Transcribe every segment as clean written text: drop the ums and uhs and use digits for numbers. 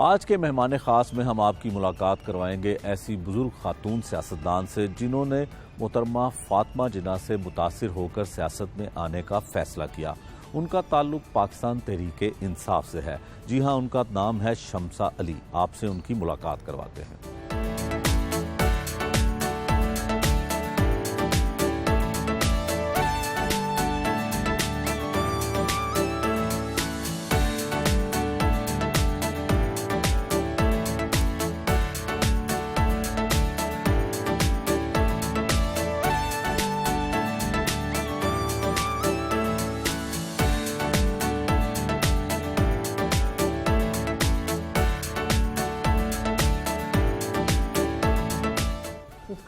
آج کے مہمان خاص میں ہم آپ کی ملاقات کروائیں گے ایسی بزرگ خاتون سیاستدان سے جنہوں نے محترمہ فاطمہ جناح سے متاثر ہو کر سیاست میں آنے کا فیصلہ کیا۔ ان کا تعلق پاکستان تحریک انصاف سے ہے۔ جی ہاں، ان کا نام ہے شمسہ علی۔ آپ سے ان کی ملاقات کرواتے ہیں۔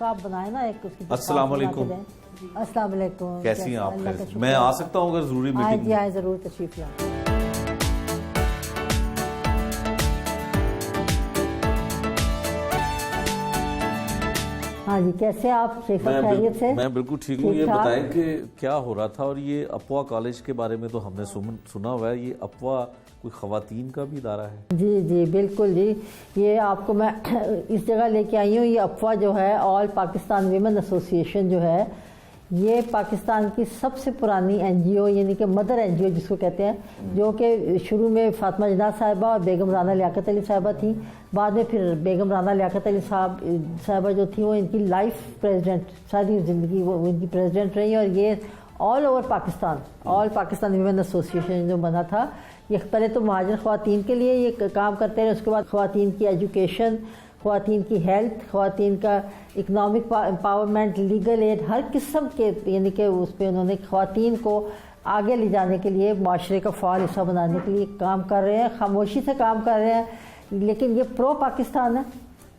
آپ بنائے نا ایک السلام علیکم۔ السلام علیکم، کیسی ہیں آپ؟ میں آ سکتا ہوں اگر ضروری میٹنگ؟ جی آئے، ضرور تشریف لائیں۔ ہاں جی، کیسے آپ؟ شیخ صاحب خیریت سے؟ میں بالکل ٹھیک ہوں۔ یہ بتائیں کہ کیا ہو رہا تھا، اور یہ اپوا کالج کے بارے میں تو ہم نے سنا ہوا ہے، یہ اپوا کوئی خواتین کا بھی ادارہ ہے؟ جی جی بالکل جی، یہ آپ کو میں اس جگہ لے کے آئی ہوں۔ یہ اپوا جو ہے، آل پاکستان ویمن ایسوسی ایشن جو ہے، یہ پاکستان کی سب سے پرانی این جی او، یعنی کہ مدر این جی او جس کو کہتے ہیں، جو کہ شروع میں فاطمہ جناح صاحبہ اور بیگم رانا لیاقت علی صاحبہ تھیں۔ بعد میں پھر بیگم رانا لیاقت علی صاحبہ جو تھی وہ ان کی لائف پریزیڈنٹ، ساری زندگی وہ ان کی پریزیڈنٹ رہی، اور یہ آل اوور پاکستان، آل پاکستان ویمن ایسوسی ایشن جو بنا تھا، یہ پہلے تو مہاجر خواتین کے لیے یہ کام کرتے رہے، اس کے بعد خواتین کی ایجوکیشن، خواتین کی ہیلتھ، خواتین کا اکنامک امپاورمنٹ، لیگل ایڈ، ہر قسم کے، یعنی کہ اس پہ انہوں نے خواتین کو آگے لے جانے کے لیے، معاشرے کا فعال حصہ بنانے کے لیے کام کر رہے ہیں، خاموشی سے کام کر رہے ہیں۔ لیکن یہ پرو پاکستان ہے،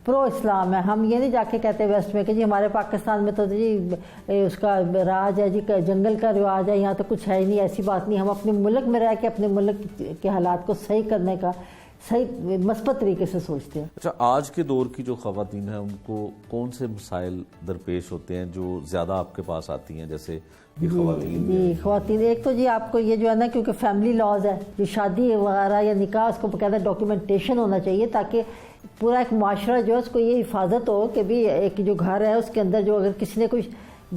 پرو اسلام ہے۔ ہم یہ نہیں جا کے کہتے ویسٹ میں کہ جی ہمارے پاکستان میں تو جی اس کا راج ہے، جی جنگل کا رواج ہے، یہاں تو کچھ ہے ہی نہیں، ایسی بات نہیں۔ ہم اپنے ملک میں رہ کے اپنے ملک کے حالات کو صحیح کرنے کا صحیح مثبت طریقے سے سوچتے ہیں۔ اچھا، آج کے دور کی جو خواتین ہیں ان کو کون سے مسائل درپیش ہوتے ہیں جو زیادہ آپ کے پاس آتی ہیں؟ جیسے خواتین ایک تو جی آپ کو یہ جو ہے نا، کیونکہ فیملی لاز ہے، جو شادی وغیرہ یا نکاح، اس کو باقاعدہ ڈاکیومنٹیشن ہونا چاہیے، تاکہ پورا ایک معاشرہ جو ہے اس کو یہ حفاظت ہو کہ بھی ایک جو گھر ہے اس کے اندر جو اگر کسی نے کچھ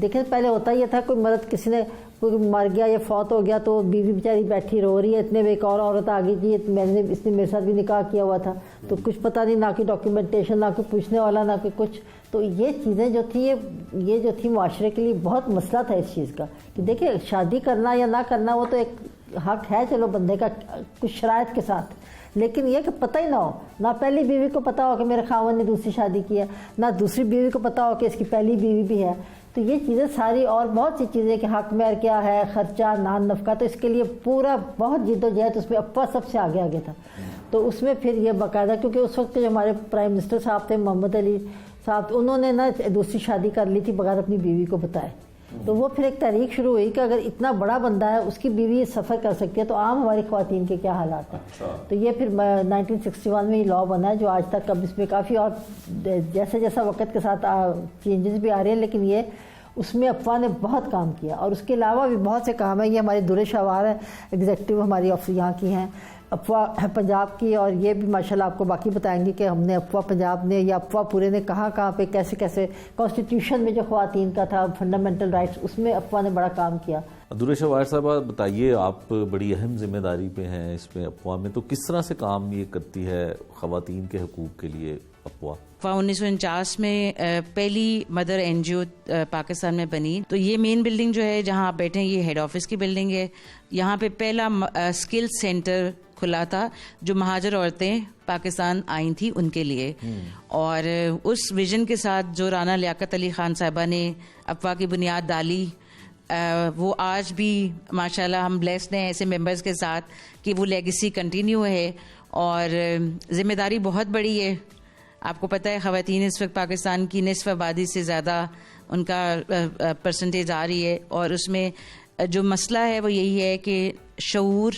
دیکھیں، پہلے ہوتا یہ تھا کوئی مرد کسی نے کوئی مر گیا یا فوت ہو گیا تو بیوی بیچاری بیٹھی رو رہی ہے، اتنے میں ایک اور عورت آ گئی جی اس نے میرے ساتھ بھی نکاح کیا ہوا تھا، تو کچھ پتہ نہیں، نہ کوئی ڈاکیومنٹیشن، نہ کوئی پوچھنے والا، نہ کوئی کچھ۔ تو یہ چیزیں جو تھیں، یہ جو تھی معاشرے کے لیے بہت مسئلہ تھا اس چیز کا، کہ دیکھیں شادی کرنا یا نہ کرنا وہ تو ایک حق ہے چلو بندے کا کچھ شرائط کے ساتھ، لیکن یہ کہ پتہ ہی نہ ہو، نہ پہلی بیوی کو پتہ ہو کہ میرے خاوند نے دوسری شادی کی ہے، نہ دوسری بیوی کو پتہ ہو کہ اس کی پہلی بیوی بھی ہے۔ تو یہ چیزیں ساری، اور بہت سی چیزیں کہ حق مہر کیا ہے، خرچہ، نان نفقہ، تو اس کے لیے پورا بہت جد و جہد، اس میں اپوا سب سے آگے تھا۔ تو اس میں پھر یہ باقاعدہ، کیونکہ اس وقت جو ہمارے پرائم منسٹر صاحب تھے محمد علی صاحب، انہوں نے نا دوسری شادی کر لی تھی بغیر اپنی بیوی کو بتائے، تو وہ پھر ایک تحریک شروع ہوئی کہ اگر اتنا بڑا بندہ ہے اس کی بیوی سفر کر سکتی ہے تو عام ہماری خواتین کے کیا حالات ہیں۔ تو یہ پھر 1961 میں یہ لاء بنا ہے، جو آج تک اب اس میں کافی، اور جیسے جیسا وقت کے ساتھ چینجز بھی آ رہے ہیں، لیکن یہ اس میں اپوا نے بہت کام کیا، اور اس کے علاوہ بھی بہت سے کام ہیں۔ یہ ہماری درِ شاوار ہے، ایگزیکٹو ہماری آفس یہاں کی ہیں، اپوا پنجاب کی، اور یہ بھی ماشاءاللہ آپ کو باقی بتائیں گے کہ ہم نے اپوا پنجاب نے یا اپوا پورے نے کہاں کہاں پہ کیسے کیسے کانسٹیٹیوشن میں جو خواتین کا تھا، فنڈامنٹل رائٹس، اس میں اپوا نے بڑا کام کیا۔ درِ شاوار صاحبہ بتائیے، آپ بڑی اہم ذمہ داری پہ ہیں اس میں اپوا میں، تو کس طرح سے کام یہ کرتی ہے خواتین کے حقوق کے لیے اپوا؟ 1949 میں پہلی مدر این جی او پاکستان میں بنی۔ تو یہ مین بلڈنگ جو ہے جہاں آپ بیٹھے ہیں، یہ ہیڈ آفس کی بلڈنگ ہے۔ یہاں پہ پہلا اسکل سینٹر کھلا تھا جو مہاجر عورتیں پاکستان آئی تھیں ان کے لیے، اور اس ویژن کے ساتھ جو رانا لیاقت علی خان صاحبہ نے اپوا کی بنیاد ڈالی، وہ آج بھی ماشاءاللہ ہم بلیسڈ ہیں ایسے ممبرز کے ساتھ کہ وہ لیگیسی کنٹینیو ہے، اور ذمہ داری بہت بڑی ہے۔ آپ کو پتہ ہے خواتین اس وقت پاکستان کی نصف آبادی سے زیادہ ان کا پرسنٹیج آ رہی ہے، اور اس میں جو مسئلہ ہے وہ یہی ہے کہ شعور،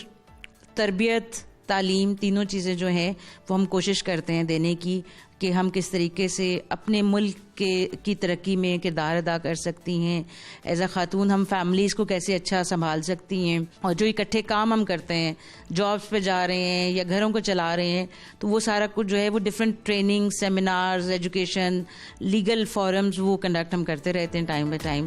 تربیت، تعلیم، تینوں چیزیں جو ہیں وہ ہم کوشش کرتے ہیں دینے کی، کہ ہم کس طریقے سے اپنے ملک کی ترقی میں کردار ادا کر سکتی ہیں. ایز اے خاتون ہم فیملیز کو کیسے اچھا سنبھال سکتی ہیں, اور جو اکٹھے کام ہم کرتے ہیں, جابس پہ جا رہے ہیں یا گھروں کو چلا رہے ہیں, تو وہ سارا کچھ جو ہے وہ different training, seminars, education, legal forums وہ کنڈکٹ ہم کرتے رہتے ہیں ٹائم بائی ٹائم.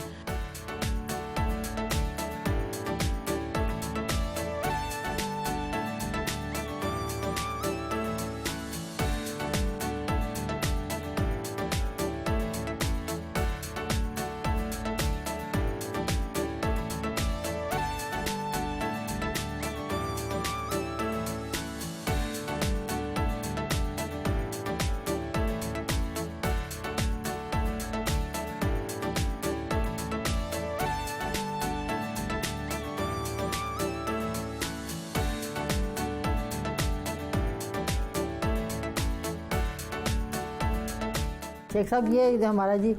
شیخ صاحب یہ ہمارا جی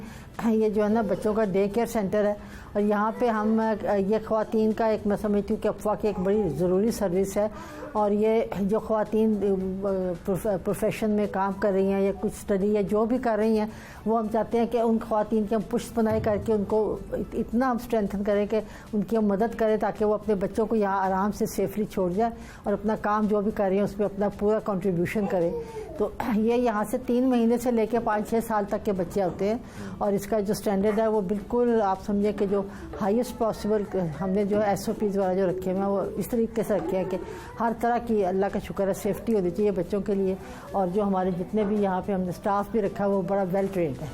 یہ جو ہے نا بچوں کا ڈے کیئر سینٹر ہے, اور یہاں پہ ہم یہ خواتین کا ایک میں سمجھتی ہوں کہ افوا کی ایک بڑی ضروری سروس ہے. اور یہ جو خواتین پروفیشن میں کام کر رہی ہیں یا کچھ اسٹڈی یا جو بھی کر رہی ہیں, وہ ہم چاہتے ہیں کہ ان خواتین کی ہم پشت پناہی کر کے ان کو اتنا ہم اسٹرینتھن کریں کہ ان کی ہم مدد کریں تاکہ وہ اپنے بچوں کو یہاں آرام سے سیفلی چھوڑ جائیں اور اپنا کام جو بھی کر رہی ہیں اس میں اپنا پورا کنٹریبیوشن کریں. تو یہ یہاں سے 3 مہینے سے لے کے 5-6 سال تک کے بچے ہوتے ہیں, اور اس کا جو اسٹینڈرڈ ہے وہ بالکل آپ سمجھیں کہ جو ہائیسٹ پاسبل ہم نے جو SOPs وغیرہ جو رکھے ہوئے ہیں وہ اس طریقے سے رکھے ہیں کہ ہر طرح کی اللہ کا شکر ہے سیفٹی ہونی چاہیے بچوں کے لیے. اور جو ہمارے جتنے بھی یہاں پہ ہم نے اسٹاف بھی رکھا ہے وہ بڑا ویل ٹرینڈ ہے.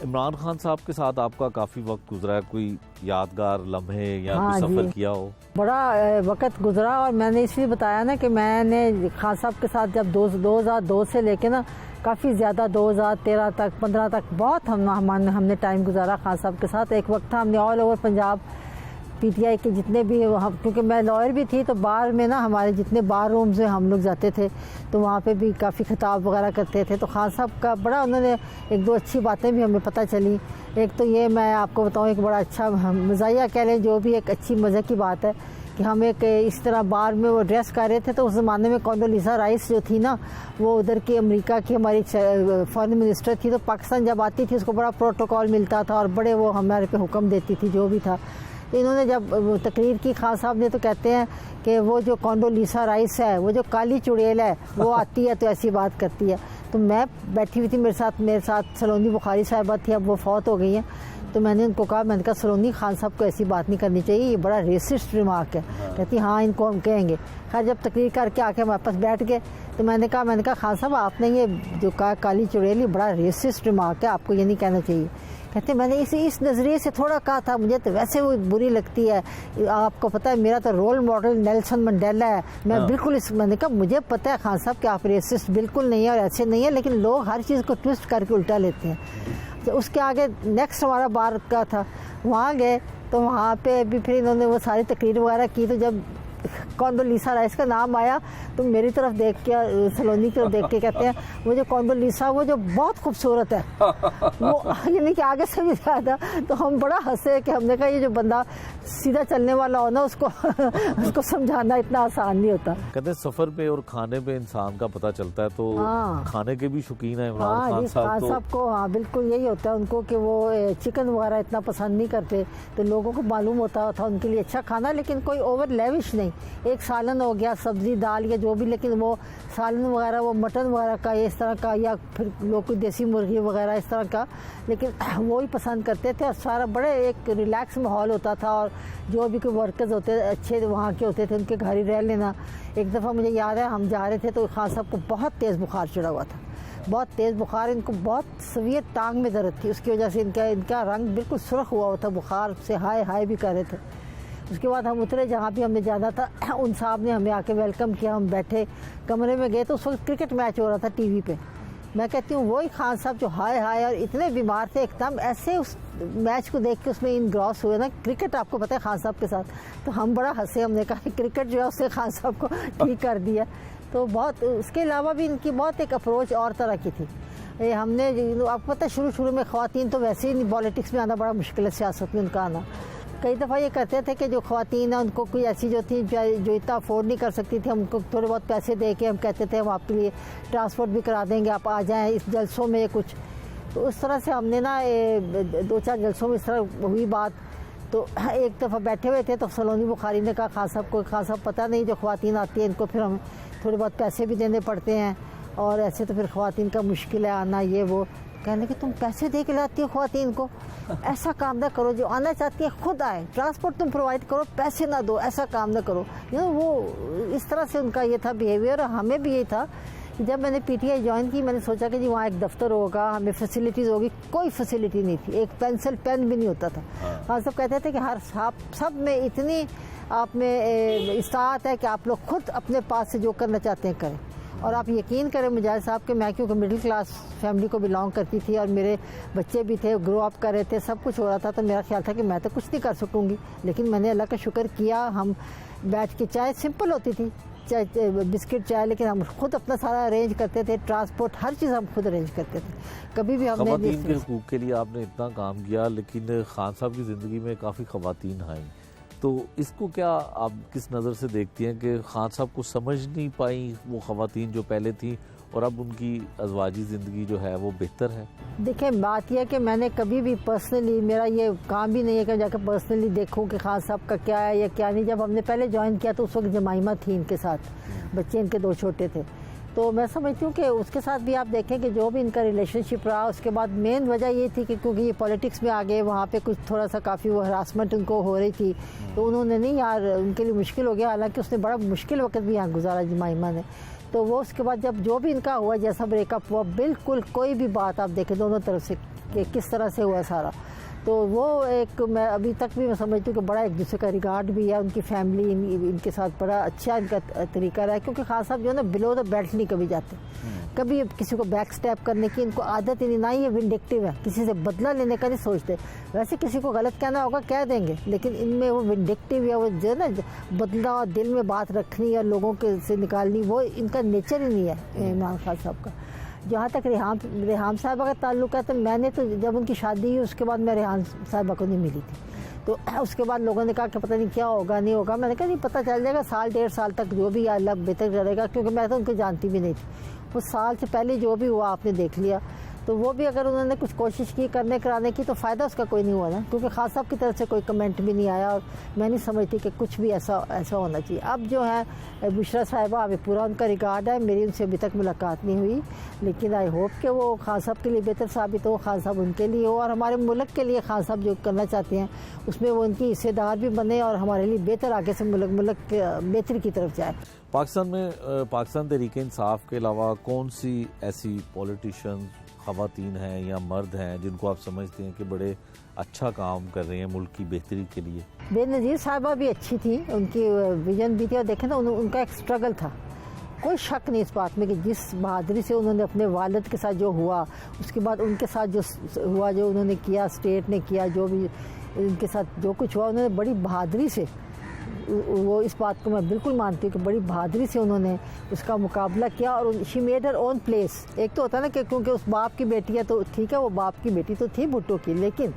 عمران خان صاحب کے ساتھ آپ کا کافی وقت گزرا ہے, کوئی یادگار لمحے یا کوئی سفر کیا ہو؟ بڑا وقت گزرا, اور میں نے اس لیے بتایا نا کہ میں نے خان صاحب کے ساتھ جب 2002 سے لے کے نا کافی زیادہ 2013 تک 15 تک بہت ہم نے ٹائم گزارا خان صاحب کے ساتھ. ایک وقت تھا ہم نے آل اوور پنجاب PTI کے جتنے بھی, کیونکہ میں لائر بھی تھی تو بار میں نا ہمارے جتنے بار رومز ہیں ہم لوگ جاتے تھے تو وہاں پہ بھی کافی خطاب وغیرہ کرتے تھے. تو خان صاحب کا بڑا انہوں نے 1-2 اچھی باتیں بھی ہمیں پتہ چلی. ایک تو یہ میں آپ کو بتاؤں ایک بڑا اچھا مزاحیہ کہہ لیں, جو بھی ایک اچھی مزے کی بات ہے کہ ہم ایک اس طرح بار میں وہ ڈریس کر رہے تھے تو اس زمانے میں کونڈولیزا رائس جو تھی نا وہ ادھر کی امریکہ کی ہماری فارن منسٹر تھی, تو پاکستان جب آتی تھی اس کو بڑا پروٹوکول ملتا تھا اور بڑے وہ ہمارے پہ حکم دیتی تھی جو بھی تھا. تو انہوں نے جب تقریر کی خان صاحب نے تو کہتے ہیں کہ وہ جو کونڈولیزا رائس ہے وہ جو کالی چڑیل ہے وہ آتی ہے تو ایسی بات کرتی ہے. تو میں بیٹھی ہوئی تھی, میرے ساتھ سلونی بخاری صاحبہ تھی, اب وہ فوت ہو گئی ہیں. تو میں نے ان کو کہا, میں نے کہا سلونی خان صاحب کو ایسی بات نہیں کرنی چاہیے, یہ بڑا ریسسٹ ریمارک ہے. کہتی ہاں ان کو ہم کہیں گے. خیر جب تقریر کر کے آ کے ہمارے پاس بیٹھ گئے تو میں نے کہا خان صاحب آپ نے یہ جو کہا کالی چڑیل یہ بڑا ریسسٹ ریمارک ہے, آپ کو یہ نہیں کہنا چاہیے. کہتے میں نے اس نظریے سے تھوڑا کہا تھا, مجھے تو ویسے وہ بری لگتی ہے, آپ کو پتہ ہے میرا تو رول ماڈل نیلسن منڈیلا ہے. میں بالکل میں نے کہا مجھے پتہ ہے خان صاحب کہ آپ ریسسٹ بالکل نہیں ہیں اور ایسے نہیں ہیں, لیکن لوگ ہر چیز کو ٹوسٹ کر کے الٹا لیتے ہیں. تو اس کے آگے نیکسٹ ہمارا بار کا تھا, وہاں گئے تو وہاں پہ بھی پھر انہوں نے وہ ساری تقریر وغیرہ کی. تو جب کونڈولیزا رائس کا نام آیا تو میری طرف دیکھ کے سلونی کی طرف دیکھ کے کہتے ہیں وہ جو کونڈولیزا وہ جو بہت خوبصورت ہے, وہ یعنی کہ آگے سے بھی زیادہ. تو ہم بڑا ہنسے کہ ہم نے کہا یہ جو بندہ سیدھا چلنے والا ہو نا اس کو سمجھانا اتنا آسان نہیں ہوتا. کہتے ہیں سفر پہ اور کھانے پہ انسان کا پتہ چلتا ہے, تو کھانے کے بھی شوقین ہیں عمران خان صاحب. خان صاحب کو ہاں بالکل یہی ہوتا ہے ان کو کہ وہ چکن وغیرہ اتنا پسند نہیں کرتے, تو لوگوں کو معلوم ہوتا تھا ان کے لیے اچھا کھانا, لیکن کوئی اوور لیوش نہیں. ایک سالن ہو گیا, سبزی دال یا جو بھی, لیکن وہ سالن وغیرہ وہ مٹن وغیرہ کا اس طرح کا, یا پھر لوگ کوئی دیسی مرغی وغیرہ اس طرح کا, لیکن وہی پسند کرتے تھے. اور سارا بڑے ایک ریلیکس ماحول ہوتا تھا, اور جو بھی کوئی ورکرز ہوتے اچھے وہاں کے ہوتے تھے ان کے گھر ہی رہ لینا. ایک دفعہ مجھے یاد ہے ہم جا رہے تھے تو خان صاحب کو بہت تیز بخار چڑھا ہوا تھا, بہت تیز بخار, ان کو بہت سویت ٹانگ میں درد تھی, اس کی وجہ سے ان کا رنگ بالکل سرخ ہوا تھا, بخار سے ہائے بھی کر رہے تھے. اس کے بعد ہم اترے جہاں بھی ہم نے جانا تھا, ان صاحب نے ہمیں آ کے ویلکم کیا. ہم بیٹھے کمرے میں گئے تو اس وقت کرکٹ میچ ہو رہا تھا ٹی وی پہ. میں کہتی ہوں وہی خان صاحب جو ہائے اور اتنے بیمار تھے, ایک دم ایسے اس میچ کو دیکھ کے اس میں انگراس ہوئے نا. کرکٹ آپ کو پتہ ہے خان صاحب کے ساتھ, تو ہم بڑا ہنسے. ہم نے کہا کرکٹ جو ہے اس سے خان صاحب کو ٹھیک کر دیا. تو بہت اس کے علاوہ بھی ان کی بہت ایک اپروچ اور طرح کی تھی. ہم نے آپ کو پتہ شروع میں خواتین تو ویسے ہی پالیٹکس میں آنا بڑا مشکل ہے, سیاست میں ان کا آنا. کئی دفعہ یہ کرتے تھے کہ جو خواتین ہیں ان کو کوئی ایسی جو تھی جو اتنا افورڈ نہیں کر سکتی تھی, ہم ان کو تھوڑے بہت پیسے دے کے ہم کہتے تھے ہم آپ کے لیے ٹرانسپورٹ بھی کرا دیں گے, آپ آ جائیں اس جلسوں میں کچھ. تو اس طرح سے ہم نے نا 2-4 جلسوں میں اس طرح ہوئی بات. تو ایک دفعہ بیٹھے ہوئے تھے تو سلونی بخاری نے کہا خان صاحب پتہ نہیں جو خواتین آتی ہیں ان کو پھر ہم تھوڑے بہت پیسے بھی دینے پڑتے ہیں, اور ایسے تو پھر خواتین کا مشکل ہے آنا یہ وہ. کہنے کہ تم پیسے دے کے لاتی ہو خواتین کو, ایسا کام نہ کرو, جو آنا چاہتی ہے خود آئے, ٹرانسپورٹ تم پرووائڈ کرو, پیسے نہ دو, ایسا کام نہ کرو. وہ اس طرح سے ان کا یہ تھا بیہیویئر. ہمیں بھی یہ تھا جب میں نے پی ٹی آئی جوائن کی, میں نے سوچا کہ جی وہاں ایک دفتر ہوگا, ہمیں فیسلٹیز ہوگی. کوئی فیسلٹی نہیں تھی, ایک پینسل پین بھی نہیں ہوتا تھا. ہاں سب کہتے تھے کہ سب میں اتنی آپ میں استطاعت ہے کہ آپ لوگ خود اپنے پاس سے جو کرنا چاہتے ہیں کریں. اور آپ یقین کریں مجاہد صاحب کہ میں کیونکہ مڈل کلاس فیملی کو بلانگ کرتی تھی اور میرے بچے بھی تھے, گرو اپ کر رہے تھے, سب کچھ ہو رہا تھا, تو میرا خیال تھا کہ میں تو کچھ نہیں کر سکوں گی. لیکن میں نے اللہ کا شکر کیا. ہم بیٹھ کے چائے سمپل ہوتی تھی, چائے بسکٹ چائے, لیکن ہم خود اپنا سارا ارینج کرتے تھے, ٹرانسپورٹ ہر چیز ہم خود ارینج کرتے تھے. کبھی بھی ہم نے خواتین کے حقوق کے لیے آپ نے اتنا کام کیا, لیکن خان صاحب کی زندگی میں کافی خواتین آئیں, تو اس کو کیا آپ کس نظر سے دیکھتی ہیں کہ خان صاحب کو سمجھ نہیں پائیں وہ خواتین جو پہلے تھیں, اور اب ان کی ازواجی زندگی جو ہے وہ بہتر ہے؟ دیکھیں بات یہ ہے کہ میں نے کبھی بھی پرسنلی, میرا یہ کام بھی نہیں ہے کہ جا کے پرسنلی دیکھوں کہ خان صاحب کا کیا ہے یا کیا نہیں. جب ہم نے پہلے جوائن کیا تو اس وقت جمائمہ تھی ان کے ساتھ, بچے ان کے 2 چھوٹے تھے. تو میں سمجھتی ہوں کہ اس کے ساتھ بھی آپ دیکھیں کہ جو بھی ان کا ریلیشن شپ رہا, اس کے بعد مین وجہ یہ تھی کہ کیونکہ یہ پالیٹکس میں آ گئے, وہاں پہ کچھ تھوڑا سا کافی وہ ہراسمنٹ ان کو ہو رہی تھی, تو انہوں نے نہیں یار ان کے لیے مشکل ہو گیا. حالانکہ اس نے بڑا مشکل وقت بھی یہاں گزارا جمائمہ نے. تو وہ اس کے بعد جب جو بھی ان کا ہوا, جیسا بریک اپ ہوا, بالکل کوئی بھی بات آپ دیکھیں دونوں طرف سے کہ کس طرح سے ہوا سارا, تو وہ ایک میں ابھی تک بھی میں سمجھتی ہوں کہ بڑا ایک دوسرے کا ریگارڈ بھی ہے. ان کی فیملی ان کے ساتھ بڑا اچھا ان کا طریقہ رہا ہے, کیونکہ خان صاحب جو ہے نا بلو دا بیلٹ نہیں کبھی جاتے, کبھی کسی کو بیک سٹیپ کرنے کی ان کو عادت ہی نہیں. نہ یہ ونڈکٹیو ہے, کسی سے بدلہ لینے کا نہیں سوچتے. ویسے کسی کو غلط کہنا ہوگا کہہ دیں گے, لیکن ان میں وہ ونڈکٹیو یا وہ جو ہے نا بدلہ اور دل میں بات رکھنی یا لوگوں کے سے نکالنی, وہ ان کا نیچر ہی نہیں ہے عمران خان صاحب کا. جہاں تک ریحام صاحبہ کا تعلق ہے, تو میں نے تو جب ان کی شادی ہوئی اس کے بعد میں ریحام صاحبہ کو نہیں ملی تھی. تو اس کے بعد لوگوں نے کہا کہ پتہ نہیں کیا ہوگا نہیں ہوگا. میں نے کہا نہیں, پتہ چل جائے گا, 1.5 سال تک جو بھی اللہ بہتر کرے گا, کیونکہ میں تو ان کو جانتی بھی نہیں تھی. وہ سال سے پہلے جو بھی ہوا آپ نے دیکھ لیا. تو وہ بھی اگر انہوں نے کچھ کوشش کی کرنے کرانے کی تو فائدہ اس کا کوئی نہیں ہوا نا, کیونکہ خان صاحب کی طرف سے کوئی کمنٹ بھی نہیں آیا, اور میں نہیں سمجھتی کہ کچھ بھی ایسا ہونا چاہیے. اب جو ہے بشرا صاحبہ, ابھی پورا ان کا ریکارڈ ہے, میری ان سے ابھی تک ملاقات نہیں ہوئی, لیکن آئی ہوپ کہ وہ خان صاحب کے لیے بہتر ثابت ہو, خان صاحب ان کے لیے ہو, اور ہمارے ملک کے لیے خان صاحب جو کرنا چاہتے ہیں اس میں وہ ان کی حصے دار بھی بنے, اور ہمارے لیے بہتر آگے سے ملک بہتری کی طرف جائے. پاکستان میں پاکستان تحریک انصاف کے علاوہ کون سی ایسی پولیٹیشین خواتین ہیں یا مرد ہیں جن کو آپ سمجھتے ہیں کہ بڑے اچھا کام کر رہے ہیں ملک کی بہتری کے لیے؟ بے نظیر صاحبہ بھی اچھی تھی, ان کی ویژن بھی تھی, اور دیکھیں نا ان کا ایک سٹرگل تھا. کوئی شک نہیں اس بات میں کہ جس بہادری سے انہوں نے اپنے والد کے ساتھ جو ہوا, اس کے بعد ان کے ساتھ جو ہوا, جو انہوں نے کیا, اسٹیٹ نے کیا, جو بھی ان کے ساتھ جو کچھ ہوا, انہوں نے بڑی بہادری سے, وہ اس بات کو میں بالکل مانتی ہوں کہ بڑی بہادری سے انہوں نے اس کا مقابلہ کیا, اور she made Hare own place. ایک تو ہوتا ہے نا کہ کیونکہ اس باپ کی بیٹی ہے تو ٹھیک ہے, وہ باپ کی بیٹی تو تھی بھٹو کی, لیکن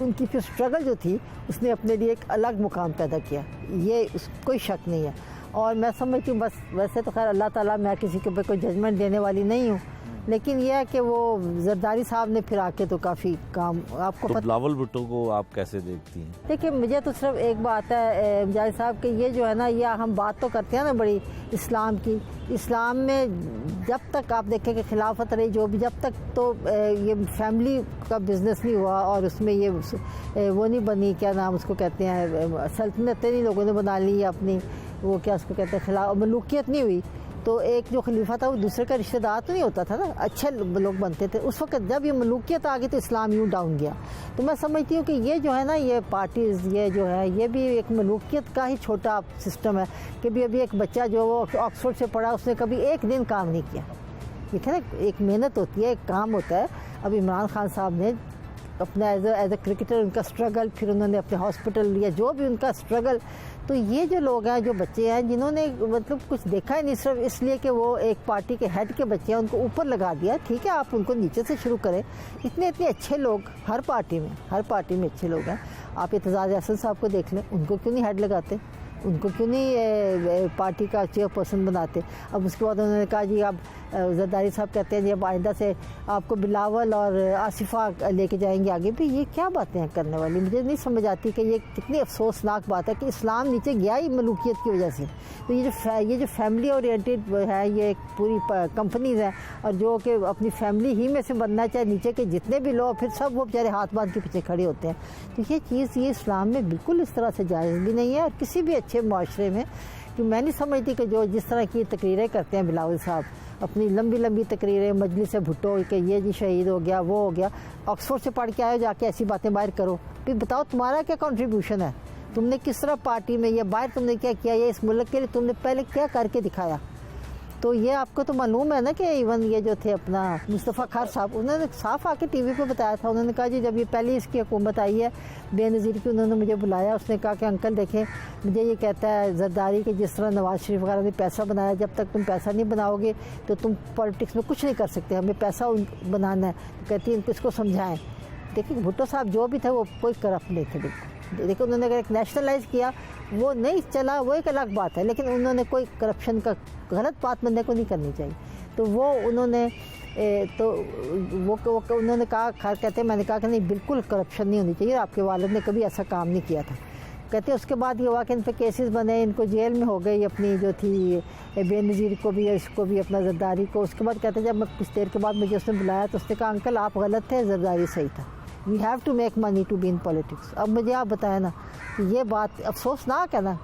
ان کی پھر اسٹرگل جو تھی اس نے اپنے لیے ایک الگ مقام پیدا کیا, یہ کوئی شک نہیں ہے. اور میں سمجھتی ہوں بس, ویسے تو خیر اللہ تعالیٰ, میں کسی کے اوپر کوئی ججمنٹ دینے والی نہیں ہوں, لیکن یہ ہے کہ وہ زرداری صاحب نے پھر آ کے تو کافی کام آپ کو. بلاول بھٹو کو آپ کیسے دیکھتی ہیں؟ دیکھیں مجھے تو صرف ایک بات ہے مجاہد صاحب کہ یہ جو ہے نا, یہ ہم بات تو کرتے ہیں نا بڑی اسلام کی, اسلام میں جب تک آپ دیکھیں کہ خلافت رہی جو بھی, جب تک تو یہ فیملی کا بزنس نہیں ہوا, اور اس میں یہ وہ نہیں بنی, کیا نام اس کو کہتے ہیں, سلطنتیں نہیں لوگوں نے بنا لی اپنی, وہ کیا اس کو کہتے ہیں, ملوکیت نہیں ہوئی. تو ایک جو خلیفہ تھا وہ دوسرے کا رشتہ دار تو نہیں ہوتا تھا نا, اچھے لوگ بنتے تھے. اس وقت جب یہ ملوکیت آ گئی تو اسلام یوں ڈاؤن گیا. تو میں سمجھتی ہوں کہ یہ جو ہے نا, یہ پارٹیز, یہ جو ہے یہ بھی ایک ملوکیت کا ہی چھوٹا سسٹم ہے, کہ بھی ابھی ایک بچہ جو وہ آکسفورڈ سے پڑھا, اس نے کبھی ایک دن کام نہیں کیا. دیکھیں نا, ایک محنت ہوتی ہے, ایک کام ہوتا ہے. اب عمران خان صاحب نے اپنا ایز اے کرکٹر ان کا اسٹرگل، پھر انہوں نے اپنے ہاسپٹل لیا، جو بھی ان کا اسٹرگل. تو یہ جو لوگ ہیں، جو بچے ہیں جنہوں نے مطلب کچھ دیکھا ہی نہیں، صرف اس لیے کہ وہ ایک پارٹی کے ہیڈ کے بچے ہیں، ان کو اوپر لگا دیا. ٹھیک ہے، آپ ان کو نیچے سے شروع کریں. اتنے اچھے لوگ ہر پارٹی میں اچھے لوگ ہیں. آپ اعتزاز احسن صاحب کو دیکھ لیں، ان کو کیوں نہیں ہیڈ لگاتے؟ ان کو کیوں نہیں پارٹی کا چیئر پرسن بناتے؟ اب اس کے بعد انہوں نے کہا جی اب زرداری صاحب کہتے ہیں جی اب آئندہ سے آپ کو بلاول اور آصفہ لے کے جائیں گے آگے. بھی یہ کیا باتیں ہیں کرنے والی؟ مجھے نہیں سمجھ آتی کہ یہ کتنی افسوسناک بات ہے کہ اسلام نیچے گیا ہی ملوکیت کی وجہ سے. تو یہ جو فیملی اورینٹیڈ ہے، یہ ایک پوری کمپنیز ہیں، اور جو کہ اپنی فیملی ہی میں سے بننا چاہے، نیچے کے جتنے بھی لوگ پھر سب وہ بیچارے ہاتھ باندھ کے پیچھے کھڑے ہوتے ہیں. تو یہ چیز یہ اسلام میں بالکل اس طرح سے جائز بھی نہیں ہے، اور کسی بھی اچھے معاشرے میں. کہ میں نہیں سمجھتی کہ جو جس طرح کی تقریریں کرتے ہیں بلاول صاحب، اپنی لمبی تقریریں مجلس بھٹو کہ یہ جی شہید ہو گیا، وہ ہو گیا. آکسفورڈ سے پڑھ کے آئے، جا کے ایسی باتیں باہر کرو. پھر بتاؤ تمہارا کیا کنٹریبیوشن ہے؟ تم نے کس طرح پارٹی میں یا باہر تم نے کیا کیا، یہ اس ملک کے لیے تم نے پہلے کیا کر کے دکھایا؟ تو یہ آپ کو تو معلوم ہے نا کہ ایون یہ جو تھے اپنا مصطفیٰ خار صاحب، انہوں نے صاف آ کے ٹی وی پہ بتایا تھا. انہوں نے کہا جی جب یہ پہلی اس کی حکومت آئی ہے بے نظیر کی، انہوں نے مجھے بلایا. اس نے کہا کہ انکل دیکھیں، مجھے یہ کہتا ہے زرداری کہ جس طرح نواز شریف وغیرہ نے پیسہ بنایا، جب تک تم پیسہ نہیں بناؤ گے تو تم پالیٹکس میں کچھ نہیں کر سکتے، ہمیں پیسہ بنانا ہے. کہتی ہیں اس کو سمجھائیں. دیکھیں بھٹو صاحب جو بھی تھے وہ کوئی کرپٹ نہیں تھے بالکل. دیکھیں انہوں نے اگر ایک نیشنلائز کیا، وہ نہیں چلا، وہ ایک الگ بات ہے، لیکن انہوں نے کوئی کرپشن کا غلط بات بندے کو نہیں کرنی چاہیے. تو وہ انہوں نے انہوں نے کہا، خیر کہتے ہیں میں نے کہا کہ نہیں بالکل کرپشن نہیں ہونی چاہیے، آپ کے والد نے کبھی ایسا کام نہیں کیا تھا. کہتے ہیں اس کے بعد یہ ہوا کہ ان پہ کیسز بنے، ان کو جیل میں ہو گئی اپنی جو تھی بے نظیر کو بھی، اس کو بھی اپنا زرداری کو. اس کے بعد کہتے ہیں جب میں کچھ دیر کے بعد مجھے اس نے بلایا تو اس نے کہا انکل آپ غلط تھے، زرداری صحیح تھا. We have to make money to be in politics. اب مجھے آپ بتائیں نا، یہ بات افسوسناک ہے نا.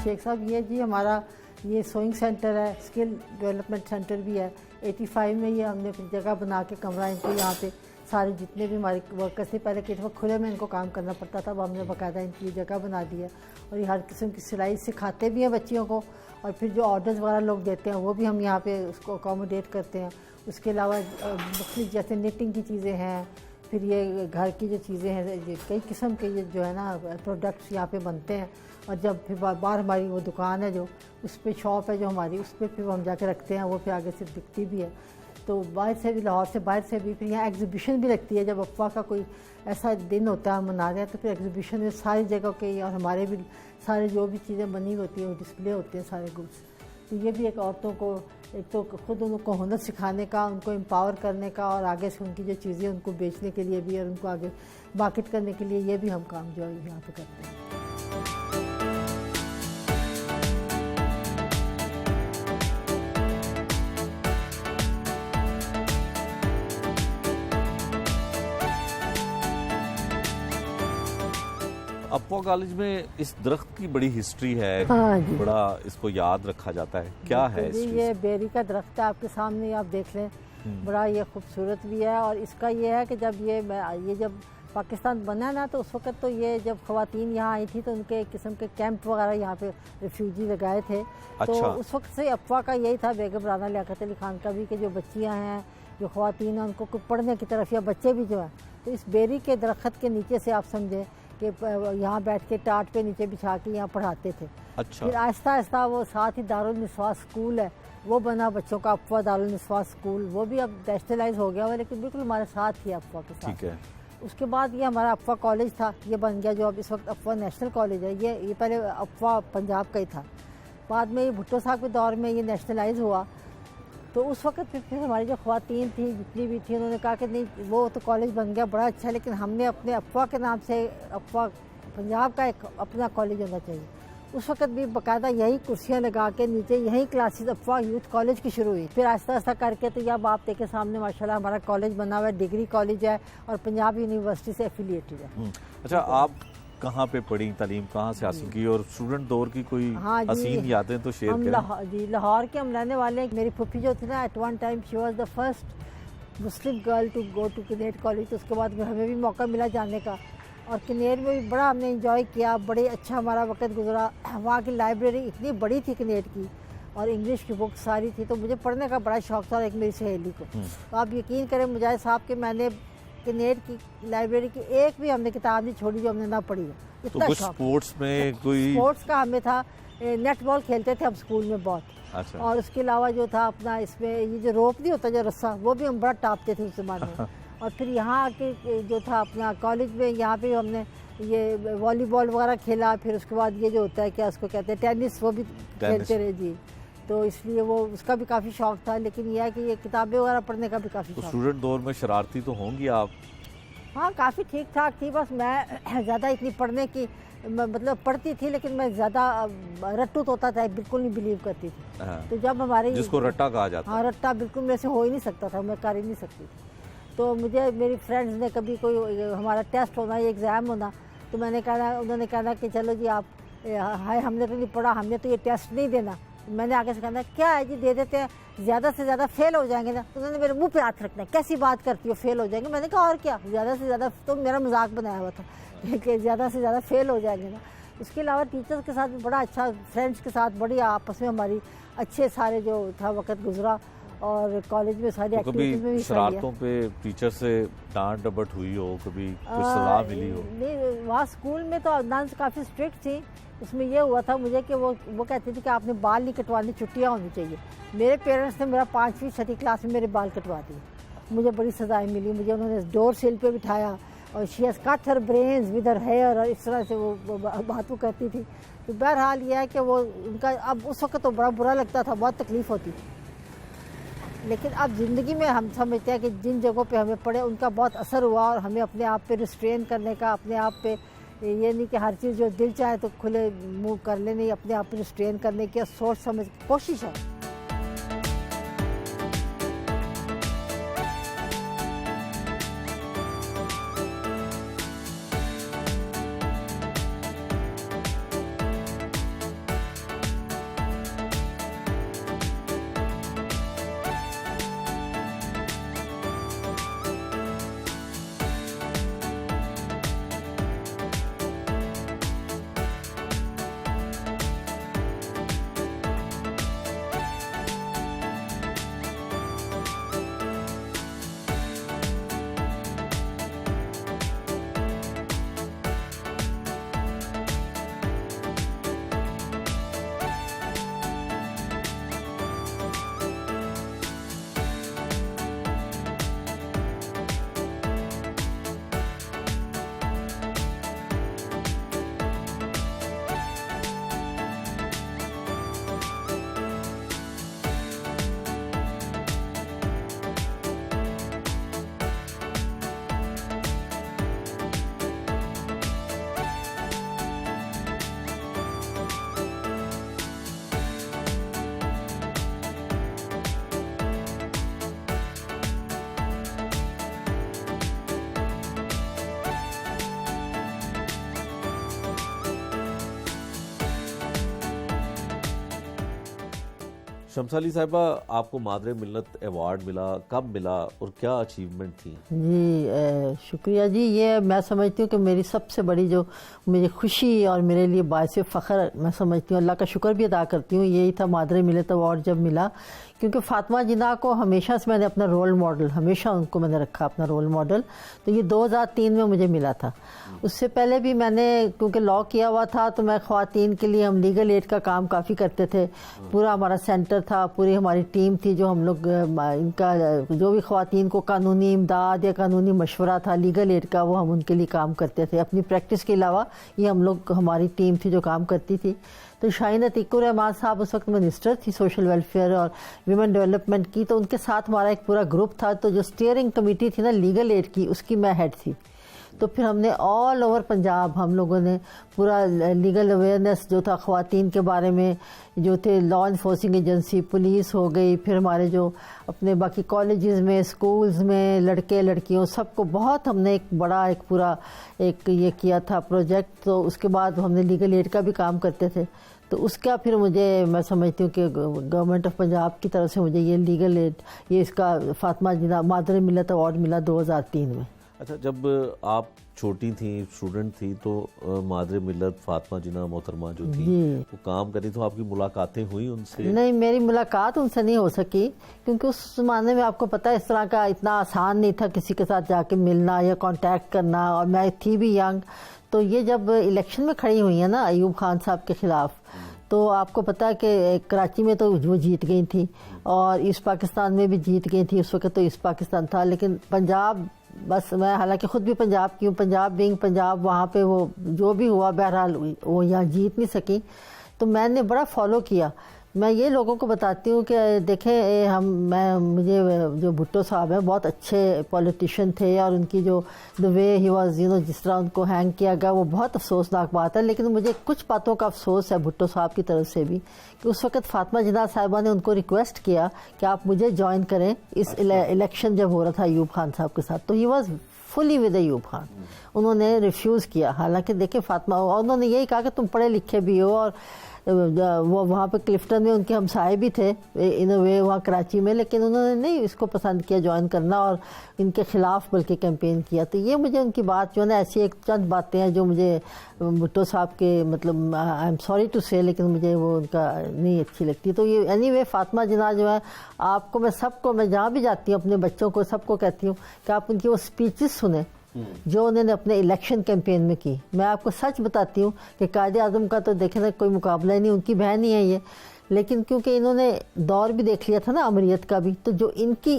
شیخ صاحب یہ جی ہمارا یہ سوئنگ سینٹر ہے، اسکل ڈیولپمنٹ سینٹر بھی ہے. 85 میں یہ ہم نے جگہ بنا کے کمرہ ان کو یہاں پہ سارے جتنے بھی ہمارے ورکرس تھے، پہلے کس وقت کھلے میں ان کو کام کرنا پڑتا تھا، اب ہم نے باقاعدہ ان کی جگہ بنا دی ہے. اور یہ ہر قسم کی سلائی سکھاتے بھی ہیں بچیوں کو، اور پھر جو آرڈرز وغیرہ لوگ دیتے ہیں وہ بھی ہم یہاں پہ اس کو اکوموڈیٹ کرتے ہیں. اس کے علاوہ مختلف جیسے نیٹنگ کی چیزیں ہیں، پھر یہ گھر کی جو چیزیں ہیں، کئی قسم کے یہ جو ہے نا پروڈکٹس یہاں پہ بنتے ہیں. اور جب پھر باہر ہماری وہ دکان ہے جو اس پہ شاپ ہے جو ہماری، اس پہ پھر ہم جا کے رکھتے ہیں، وہ پھر آگے سے بکتی بھی ہے. تو باہر سے بھی، لاہور سے باہر سے بھی. پھر یہاں ایگزیبیشن بھی لگتی ہے، جب افواہ کا کوئی ایسا دن ہوتا ہے منا رہے ہیں تو پھر ایگزیبیشن میں ساری جگہ کے اور ہمارے بھی سارے جو بھی چیزیں بنی ہوتی ہیں وہ ڈسپلے ہوتے ہیں سارے گڈس. تو یہ بھی ایک عورتوں کو ایک تو خود ان کو ہنر سکھانے کا، ان کو امپاور کرنے کا، اور آگے سے ان کی جو چیزیں ان کو بیچنے کے لیے بھی اور ان کو آگے مارکیٹ کرنے کے لیے یہ بھی ہم کام جو ہے یہاں پہ کرتے ہیں. افوا کالج میں اس درخت کی بڑی ہسٹری ہے، ہاں جی، بڑا اس کو یاد رکھا جاتا ہے. کیا ہے جی؟ یہ بیری کا درخت ہے، آپ کے سامنے آپ دیکھ لیں. بڑا یہ خوبصورت بھی ہے، اور اس کا یہ ہے کہ جب یہ جب پاکستان بنا نا تو اس وقت تو یہ جب خواتین یہاں آئی تھی تو ان کے ایک قسم کے کیمپ وغیرہ یہاں پہ ریفیوجی لگائے تھے. تو اس وقت سے افواہ کا یہی تھا، بیگم رانا لیاقت علی خان کا بھی، کہ جو بچیاں ہیں جو خواتین ہیں ان کو پڑھنے کی طرف، یا بچے بھی جو ہیں، تو اس بیری کے درخت کے نیچے سے آپ سمجھیں کہ یہاں بیٹھ کے ٹاٹ پہ نیچے بچھا کے یہاں پڑھاتے تھے. پھر آہستہ آہستہ وہ ساتھ ہی دارالنسواں اسکول ہے وہ بنا بچوں کا، افواہ دارالنسواں اسکول، وہ بھی اب نیشنلائز ہو گیا ہوا لیکن بالکل ہمارے ساتھ ہی افواہ کے ساتھ. اس کے بعد یہ ہمارا افواہ کالج تھا، یہ بن گیا جو اب اس وقت افواہ نیشنل کالج ہے. یہ پہلے افواہ پنجاب کا ہی تھا، بعد میں یہ بھٹو صاحب کے دور میں یہ نیشنلائز ہوا. تو اس وقت پھر ہماری جو خواتین تھیں جتنی بھی تھیں انہوں نے کہا کہ نہیں وہ تو کالج بن گیا بڑا اچھا، لیکن ہم نے اپنے افواہ کے نام سے افواہ پنجاب کا ایک اپنا کالج ہونا چاہیے. اس وقت بھی باقاعدہ یہی کرسیاں لگا کے نیچے یہی کلاسز افواہ یوتھ کالج کی شروع ہوئی. پھر آہستہ آہستہ کر کے تو اب آپ دیکھیں سامنے ماشاءاللہ ہمارا کالج بنا ہوا ہے, ڈگری کالج ہے اور پنجاب یونیورسٹی سے ایفیلیٹڈ ہے. اچھا, آپ کہاں پہ پڑھی, تعلیم کہاں سے حاصل کی, اور اسٹوڈنٹ دور کی کوئی حسین یادیں تو شیئر کریں. جی لاہور کے ہم رہنے والے ہیں. میری پھوپھی جو تھی نا, at one time she was the first Muslim girl to go to Kinnaird college. تو اس کے بعد ہمیں بھی موقع ملا جانے کا, اور کنیٹ میں بھی بڑا ہم نے انجوائے کیا, بڑے اچھا ہمارا وقت گزرا. وہاں کی لائبریری اتنی بڑی تھی کنیٹ کی, اور انگلش کی بک ساری تھی, تو مجھے پڑھنے کا بڑا شوق تھا. ایک میری سہیلی کو, تو آپ یقین کریں مجاہد صاحب کہ میں نے کنیٹ کی لائبریری کی ایک بھی ہم نے کتاب نہیں چھوڑی جو ہم نے نہ پڑھی ہے. تو کچھ اسپورٹس میں کوئی اسپورٹس کا ہمیں تھا, نیٹ بال کھیلتے تھے ہم اسکول میں بہت. اچھا. اور اس کے علاوہ جو تھا اپنا اس میں یہ جو روپ نہیں ہوتا جو رسہ, وہ بھی ہم بڑا ٹاپتے تھے اس زمانے میں. اور پھر یہاں کے جو تھا اپنا کالج میں, یہاں پہ ہم نے یہ والی بال وغیرہ کھیلا. پھر اس کے بعد یہ جو ہوتا ہے کیا اس کو کہتے ہیں ٹینس, وہ بھی کھیلتے رہے. جی, تو اس لیے وہ اس کا بھی کافی شوق تھا. لیکن یہ ہے کہ یہ کتابیں وغیرہ پڑھنے کا بھی کافی شوق. اسٹوڈنٹ دور میں شرارتی تو ہوں گی آپ؟ ہاں کافی ٹھیک ٹھاک تھی, بس میں زیادہ اتنی پڑھنے کی مطلب پڑھتی تھی, لیکن میں زیادہ رٹو طوطا تھا, بالکل نہیں بلیو کرتی تھی. تو جب ہمارے جس کو رٹا کہا جاتا ہے. ہاں رٹا بالکل میرے سے ہو ہی نہیں سکتا تھا, میں کر ہی نہیں سکتی تھی. تو مجھے میری فرینڈز نے کبھی کوئی ہمارا ٹیسٹ ہونا یا ایگزام ہونا, تو میں نے کہا, انہوں نے کہا کہ چلو جی آپ ہائے ہم نے تو نہیں پڑھا, ہم نے تو یہ ٹیسٹ نہیں دینا. میں نے آگے سے کہا کیا ہے جی دے دیتے ہیں, زیادہ سے زیادہ فیل ہو جائیں گے نا. انہوں نے میرے منہ پہ ہاتھ رکھنا, کیسی بات کرتی ہو فیل ہو جائیں گے. میں نے کہا اور کیا, زیادہ سے زیادہ, تو میرا مذاق بنایا ہوا تھا کہ زیادہ سے زیادہ فیل ہو جائیں گے نا. اس کے علاوہ ٹیچرز کے ساتھ بھی بڑا اچھا, فرینڈس کے ساتھ بڑی آپس میں ہماری اچھے سارے جو تھا وقت گزرا. اور کالج میں ساری ایکٹیویٹیز میں بھی شرارتوں پہ ٹیچر سے ڈانٹ ڈپٹ ہوئی ہو, کبھی کوئی سزا ملی ہو؟ نہیں, وہاں اسکول میں تو نانس کافی اسٹرکٹ تھی. اس میں یہ ہوا تھا مجھے کہ وہ کہتی تھی کہ آپ نے بال نہیں کٹوانے, چھٹیاں ہونی چاہیے. میرے پیرنٹس نے میرا 5ویں 6ٹھی کلاس میں میرے بال کٹوا دیے. مجھے بڑی سزائیں ملی. مجھے انہوں نے ڈور سیل پہ بٹھایا, اور she has cut her brains with her hair, اور اس طرح سے وہ باتوں کرتی تھی. تو بہرحال یہ ہے کہ وہ ان کا اب اس وقت تو بڑا برا لگتا تھا, بہت تکلیف ہوتی تھی. لیکن اب زندگی میں ہم سمجھتے ہیں کہ جن جگہوں پہ ہمیں پڑھے ان کا بہت اثر ہوا, اور ہمیں اپنے آپ پہ ریسٹرین کرنے کا, اپنے آپ پہ یہ نہیں کہ ہر چیز جو دل چاہے تو کھلے منہ کر لے, نہیں, اپنے آپ پہ ریسٹرین کرنے کی سوچ سمجھ کوشش ہے. شمس علی صاحبہ, آپ کو مادر ملت ایوارڈ ملا, کب ملا اور کیا اچیومنٹ تھی؟ جی شکریہ جی. یہ میں سمجھتی ہوں کہ میری سب سے بڑی جو میری خوشی اور میرے لیے باعث فخر میں سمجھتی ہوں, اللہ کا شکر بھی ادا کرتی ہوں, یہی تھا مادر ملت ایوارڈ جب ملا. کیونکہ فاطمہ جناح کو ہمیشہ سے میں نے اپنا رول ماڈل, ہمیشہ ان کو میں نے رکھا اپنا رول ماڈل. تو یہ 2003 میں مجھے ملا تھا. اس سے پہلے بھی میں نے کیونکہ لاء کیا ہوا تھا, تو میں خواتین کے لیے ہم لیگل ایڈ کا کام کافی کرتے تھے. پورا ہمارا سینٹر تھا, پوری ہماری ٹیم تھی جو ہم لوگ ان کا جو بھی خواتین کو قانونی امداد یا قانونی مشورہ تھا لیگل ایڈ کا, وہ ہم ان کے لیے کام کرتے تھے. اپنی پریکٹس کے علاوہ یہ ہم لوگ, ہماری ٹیم تھی جو کام کرتی تھی. تو شاہین عتیق الرحمان صاحب اس وقت منسٹر تھی سوشل ویلفیئر اور ویمن ڈیولپمنٹ کی, تو ان کے ساتھ ہمارا ایک پورا گروپ تھا. تو جو اسٹیئرنگ کمیٹی تھی نا لیگل ایڈ کی, اس کی میں ہیڈ تھی. تو پھر ہم نے آل اوور پنجاب ہم لوگوں نے پورا لیگل اویئرنیس جو تھا خواتین کے بارے میں جو تھے، لا انفورسنگ ایجنسی، پولیس ہو گئی، پھر ہمارے جو اپنے باقی کالجز میں، اسکولز میں، لڑکے لڑکیوں سب کو بہت ہم نے ایک بڑا ایک پورا ایک یہ کیا تھا پروجیکٹ. تو اس کے بعد ہم نے لیگل ایڈ کا بھی کام کرتے تھے. تو اس کا پھر مجھے میں سمجھتی ہوں کہ گورنمنٹ آف پنجاب کی طرف سے مجھے یہ لیگل ایڈ، یہ اس کا فاطمہ جناح مادر ملت ایوارڈ ملا 2003 میں. اچھا، جب آپ چھوٹی تھیں، اسٹوڈنٹ تھیں، تو مادر ملت فاطمہ جناح محترمہ جو تھی وہ کام کری، تو آپ کی ملاقاتیں ہوئی ان سے؟ نہیں، میری ملاقات ان سے نہیں ہو سکی کیونکہ اس زمانے میں آپ کو پتہ ہے اس طرح کا اتنا آسان نہیں تھا کسی کے ساتھ جا کے ملنا یا کانٹیکٹ کرنا، اور میں تھی بھی ینگ. تو یہ جب الیکشن میں کھڑی ہوئی ہیں نا ایوب خان صاحب کے خلاف، تو آپ کو پتہ ہے کہ کراچی میں تو وہ جیت گئی تھی اور ایسٹ پاکستان میں بھی جیت گئی تھی. اس وقت تو ایسٹ پاکستان تھا، لیکن پنجاب، بس میں حالانکہ خود بھی پنجاب کی ہوں، پنجاب بینگ پنجاب، وہاں پہ وہ جو بھی ہوا بہرحال وہ یہاں جیت نہیں سکی. تو میں نے بڑا فالو کیا. میں یہ لوگوں کو بتاتی ہوں کہ دیکھیں مجھے جو بھٹو صاحب ہیں بہت اچھے پولیٹیشین تھے، اور ان کی جو دا وے ہی واز جس طرح ان کو ہینگ کیا گیا وہ بہت افسوسناک بات ہے. لیکن مجھے کچھ باتوں کا افسوس ہے بھٹو صاحب کی طرف سے بھی کہ اس وقت فاطمہ جناح صاحبہ نے ان کو ریکویسٹ کیا کہ آپ مجھے جوائن کریں اس الیکشن جب ہو رہا تھا ایوب خان صاحب کے ساتھ. تو he was fully with Ayub Khan. انہوں نے ریفیوز کیا. حالانکہ دیکھیں فاطمہ، اور انہوں نے یہی کہا کہ تم پڑھے لکھے بھی ہو، اور وہ وہاں پہ کلفٹن میں ان کے ہمسائے بھی تھے ان اے وے وہاں کراچی میں، لیکن انہوں نے نہیں اس کو پسند کیا جوائن کرنا، اور ان کے خلاف بلکہ کیمپین کیا. تو یہ مجھے ان کی بات جو ہے نا، ایسی ایک چند باتیں ہیں جو مجھے بھٹو صاحب کے مطلب آئی ایم سوری ٹو سے، لیکن مجھے وہ ان کا نہیں اچھی لگتی. تو یہ اینی وے فاطمہ جناح جو ہے، آپ کو میں جہاں بھی جاتی ہوں اپنے بچوں کو سب کو کہتی ہوں کہ آپ ان کی وہ اسپیچز سنیں جو انہوں نے اپنے الیکشن کیمپین میں کی. میں آپ کو سچ بتاتی ہوں کہ قائد اعظم کا تو دیکھیں نا کوئی مقابلہ ہی نہیں، ان کی بہن ہی ہے یہ. لیکن کیونکہ انہوں نے دور بھی دیکھ لیا تھا نا امریت کا بھی، تو جو ان کی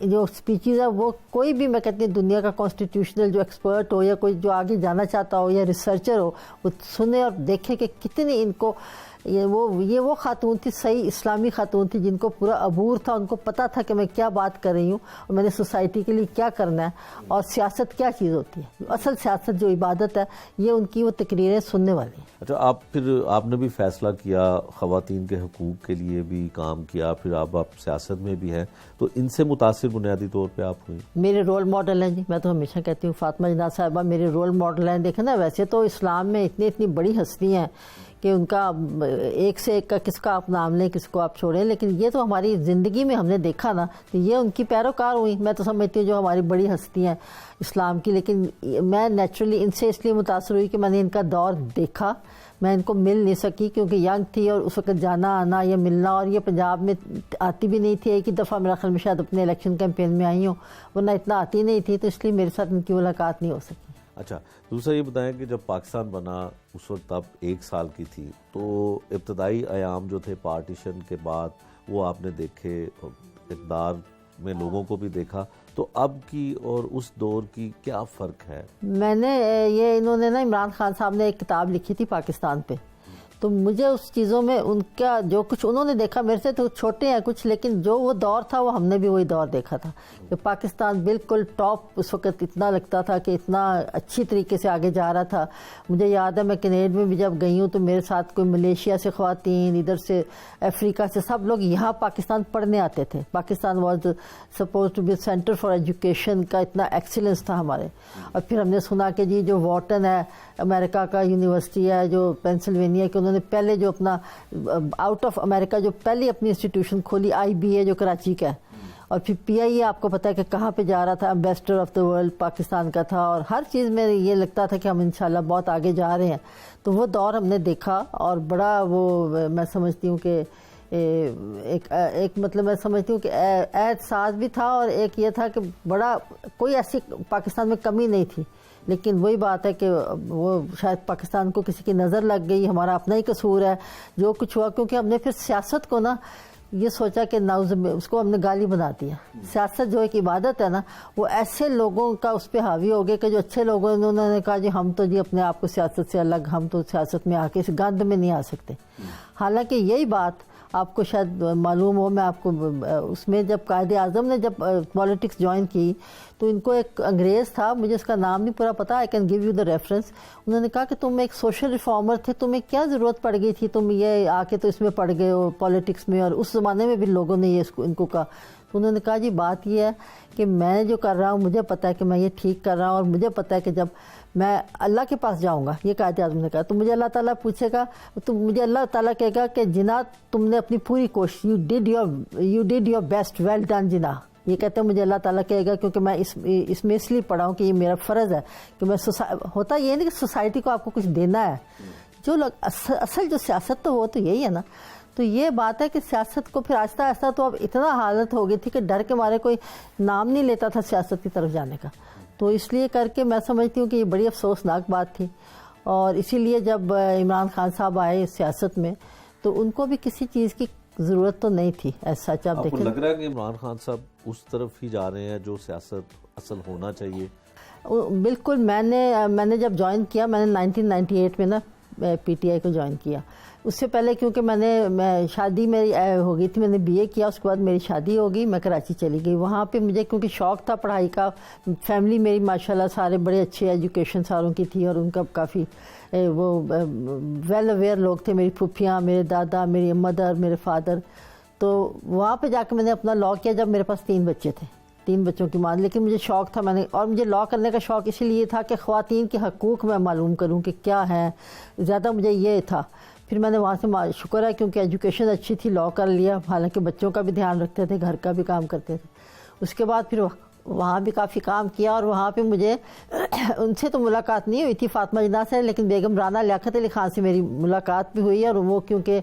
جو اسپیچز ہے وہ کوئی بھی، میں کہتی ہوں دنیا کا کانسٹیٹیوشنل جو ایکسپرٹ ہو یا کوئی جو آگے جانا چاہتا ہو یا ریسرچر ہو، وہ سنے اور دیکھے کہ کتنی ان کو یہ وہ خاتون تھی، صحیح اسلامی خاتون تھی جن کو پورا عبور تھا. ان کو پتہ تھا کہ میں کیا بات کر رہی ہوں اور میں نے سوسائٹی کے لیے کیا کرنا ہے، اور سیاست کیا چیز ہوتی ہے، اصل سیاست جو عبادت ہے. یہ ان کی وہ تقریریں سننے والی ہیں. اچھا، آپ نے بھی فیصلہ کیا، خواتین کے حقوق کے لیے بھی کام کیا، پھر آپ سیاست میں بھی ہیں، تو ان سے متاثر بنیادی طور پہ آپ ہوئی؟ میرے رول ماڈل ہیں جی. میں تو ہمیشہ کہتی ہوں فاطمہ جناح صاحبہ میرے رول ماڈل ہیں. دیکھیں نا، ویسے تو اسلام میں اتنی بڑی ہستی ہیں کہ ان کا ایک سے ایک کا کس کا آپ نام لیں، کس کو آپ چھوڑیں، لیکن یہ تو ہماری زندگی میں ہم نے دیکھا نا، تو یہ ان کی پیروکار ہوئی. میں تو سمجھتی ہوں جو ہماری بڑی ہستی ہیں اسلام کی. لیکن میں نیچرلی ان سے اس لیے متاثر ہوئی کہ میں نے ان کا دور دیکھا. میں ان کو مل نہیں سکی کیونکہ ینگ تھی، اور اس وقت جانا آنا یا ملنا، اور یہ پنجاب میں آتی بھی نہیں تھی. ایک ہی دفعہ میرا خیال میں شاید اپنے الیکشن کیمپین میں آئی ہوں، ورنہ اتنا آتی نہیں تھی. تو اس لیے میرے ساتھ ان کی ملاقات نہیں ہو سکی. اچھا، دوسرا یہ بتائیں کہ جب پاکستان بنا اس وقت آپ 1 سال کی تھی، تو ابتدائی ایام جو تھے پارٹیشن کے بعد وہ آپ نے دیکھے، اقتدار میں لوگوں کو بھی دیکھا، تو اب کی اور اس دور کی کیا فرق ہے؟ میں نے انہوں نے نا عمران خان صاحب نے ایک کتاب لکھی تھی پاکستان پہ، تو مجھے اس چیزوں میں ان کا جو کچھ انہوں نے دیکھا، میرے سے تو چھوٹے ہیں کچھ، لیکن جو وہ دور تھا وہ ہم نے بھی وہی دور دیکھا تھا کہ پاکستان بالکل ٹاپ اس وقت اتنا لگتا تھا کہ اتنا اچھی طریقے سے آگے جا رہا تھا. مجھے یاد ہے میں کینیڈا میں بھی جب گئی ہوں تو میرے ساتھ کوئی ملیشیا سے خواتین، ادھر سے افریقہ سے، سب لوگ یہاں پاکستان پڑھنے آتے تھے. Pakistan was suppose to be centre for education کا اتنا ایکسیلنس تھا ہمارے. اور پھر ہم نے سنا کہ جی جو واٹن ہے امریکہ کا یونیورسٹی ہے جو پینسلوینیا کی، انہوں نے پہلے جو اپنا آؤٹ آف امریکہ جو پہلی اپنی انسٹیٹیوشن کھولی IBA جو کراچی کا ہے، اور پھر PIA آپ کو پتہ ہے کہ کہاں پہ جا رہا تھا، ambassador of the world Pakistan کا تھا، اور ہر چیز میں یہ لگتا تھا کہ ہم انشاءاللہ بہت آگے جا رہے ہیں. تو وہ دور ہم نے دیکھا، اور بڑا وہ میں سمجھتی ہوں کہ ایک مطلب میں سمجھتی ہوں کہ احساس بھی تھا، اور ایک یہ تھا کہ بڑا کوئی ایسی پاکستان میں کمی نہیں تھی. لیکن وہی بات ہے کہ وہ شاید پاکستان کو کسی کی نظر لگ گئی، ہمارا اپنا ہی قصور ہے جو کچھ ہوا، کیونکہ ہم نے پھر سیاست کو نا یہ سوچا کہ اس کو ہم نے گالی بنا دیا. سیاست جو ایک عبادت ہے نا، وہ ایسے لوگوں کا اس پہ حاوی ہو گئے کہ جو اچھے لوگوں نے انہوں نے کہا جی ہم تو جی اپنے آپ کو سیاست سے الگ، ہم تو سیاست میں آ کے اس گند میں نہیں آ سکتے. حالانکہ یہی بات آپ کو شاید معلوم ہو، میں آپ کو اس میں جب قائد اعظم نے جب پالیٹکس جوائن کی تو ان کو ایک انگریز تھا، مجھے اس کا نام نہیں پورا پتا، I can give you the reference. انہوں نے کہا کہ تم ایک سوشل ریفارمر تھے، تمہیں کیا ضرورت پڑ گئی تھی، تم یہ آ کے تو اس میں پڑ گئے ہو پالیٹکس میں. اور اس زمانے میں بھی لوگوں نے یہ ان کو کہا. تو انہوں نے کہا جی بات یہ ہے کہ میں جو کر رہا ہوں مجھے پتا ہے کہ میں یہ ٹھیک کر رہا ہوں، اور مجھے پتا ہے کہ جب میں اللہ کے پاس جاؤں گا، یہ قائد اعظم نے کہا، تو مجھے اللہ تعالیٰ پوچھے گا، تو مجھے اللہ تعالیٰ کہے گا کہ جناح تم نے اپنی پوری کوشش، you did your best, well done Jinnah. یہ کہتے ہیں مجھے اللہ تعالیٰ کہے گا، کیونکہ میں اس میں اس لیے پڑھا ہوں کہ یہ میرا فرض ہے کہ میں ہوتا یہ نہیں کہ سوسائٹی کو آپ کو کچھ دینا ہے. جو لوگ اصل جو سیاست تو وہ تو یہی ہے نا. تو یہ بات ہے کہ سیاست کو پھر آہستہ آہستہ تو اب اتنا حالت ہو گئی تھی کہ ڈر کے مارے کوئی نام نہیں لیتا تھا سیاست کی طرف جانے کا. تو اس لیے کر کے میں سمجھتی ہوں کہ یہ بڑی افسوسناک بات تھی. اور اسی لیے جب عمران خان صاحب آئے سیاست میں تو ان کو بھی کسی چیز کی ضرورت تو نہیں تھی ایسا. آپ دیکھیں، لگ رہا ہے کہ عمران خان صاحب اس طرف ہی جا رہے ہیں جو سیاست اصل ہونا چاہیے. بالکل. میں نے جب جوائن کیا، میں نے 1998 میں نا پی ٹی آئی کو جوائن کیا. اس سے پہلے کیونکہ میں شادی میری ہو گئی تھی، میں نے بی اے کیا، اس کے بعد میری شادی ہو گئی، میں کراچی چلی گئی. وہاں پہ مجھے کیونکہ شوق تھا پڑھائی کا، فیملی میری ماشاءاللہ سارے بڑے اچھے ایجوکیشن ساروں کی تھی، اور ان کا کافی وہ ویل اویئر لوگ تھے، میری پھوپھیاں، میرے دادا، میری مدر، میرے فادر. تو وہاں پہ جا کے میں نے اپنا لاء کیا جب میرے پاس 3 بچے تھے، 3 بچوں کی ماں. لیکن مجھے شوق تھا، اور مجھے لاء کرنے کا شوق اسی لیے تھا کہ خواتین کے حقوق میں معلوم کروں کہ کیا ہے، زیادہ مجھے یہ تھا. پھر میں نے وہاں سے شکر ہے کیونکہ ایجوکیشن اچھی تھی، لاء کر لیا. حالانکہ بچوں کا بھی دھیان رکھتے تھے، گھر کا بھی کام کرتے تھے. اس کے بعد پھر وہاں بھی کافی کام کیا، اور وہاں پہ مجھے ان سے تو ملاقات نہیں ہوئی تھی فاطمہ جناح سے، لیکن بیگم رانا لیاقت علی خان سے میری ملاقات بھی ہوئی. اور وہ کیونکہ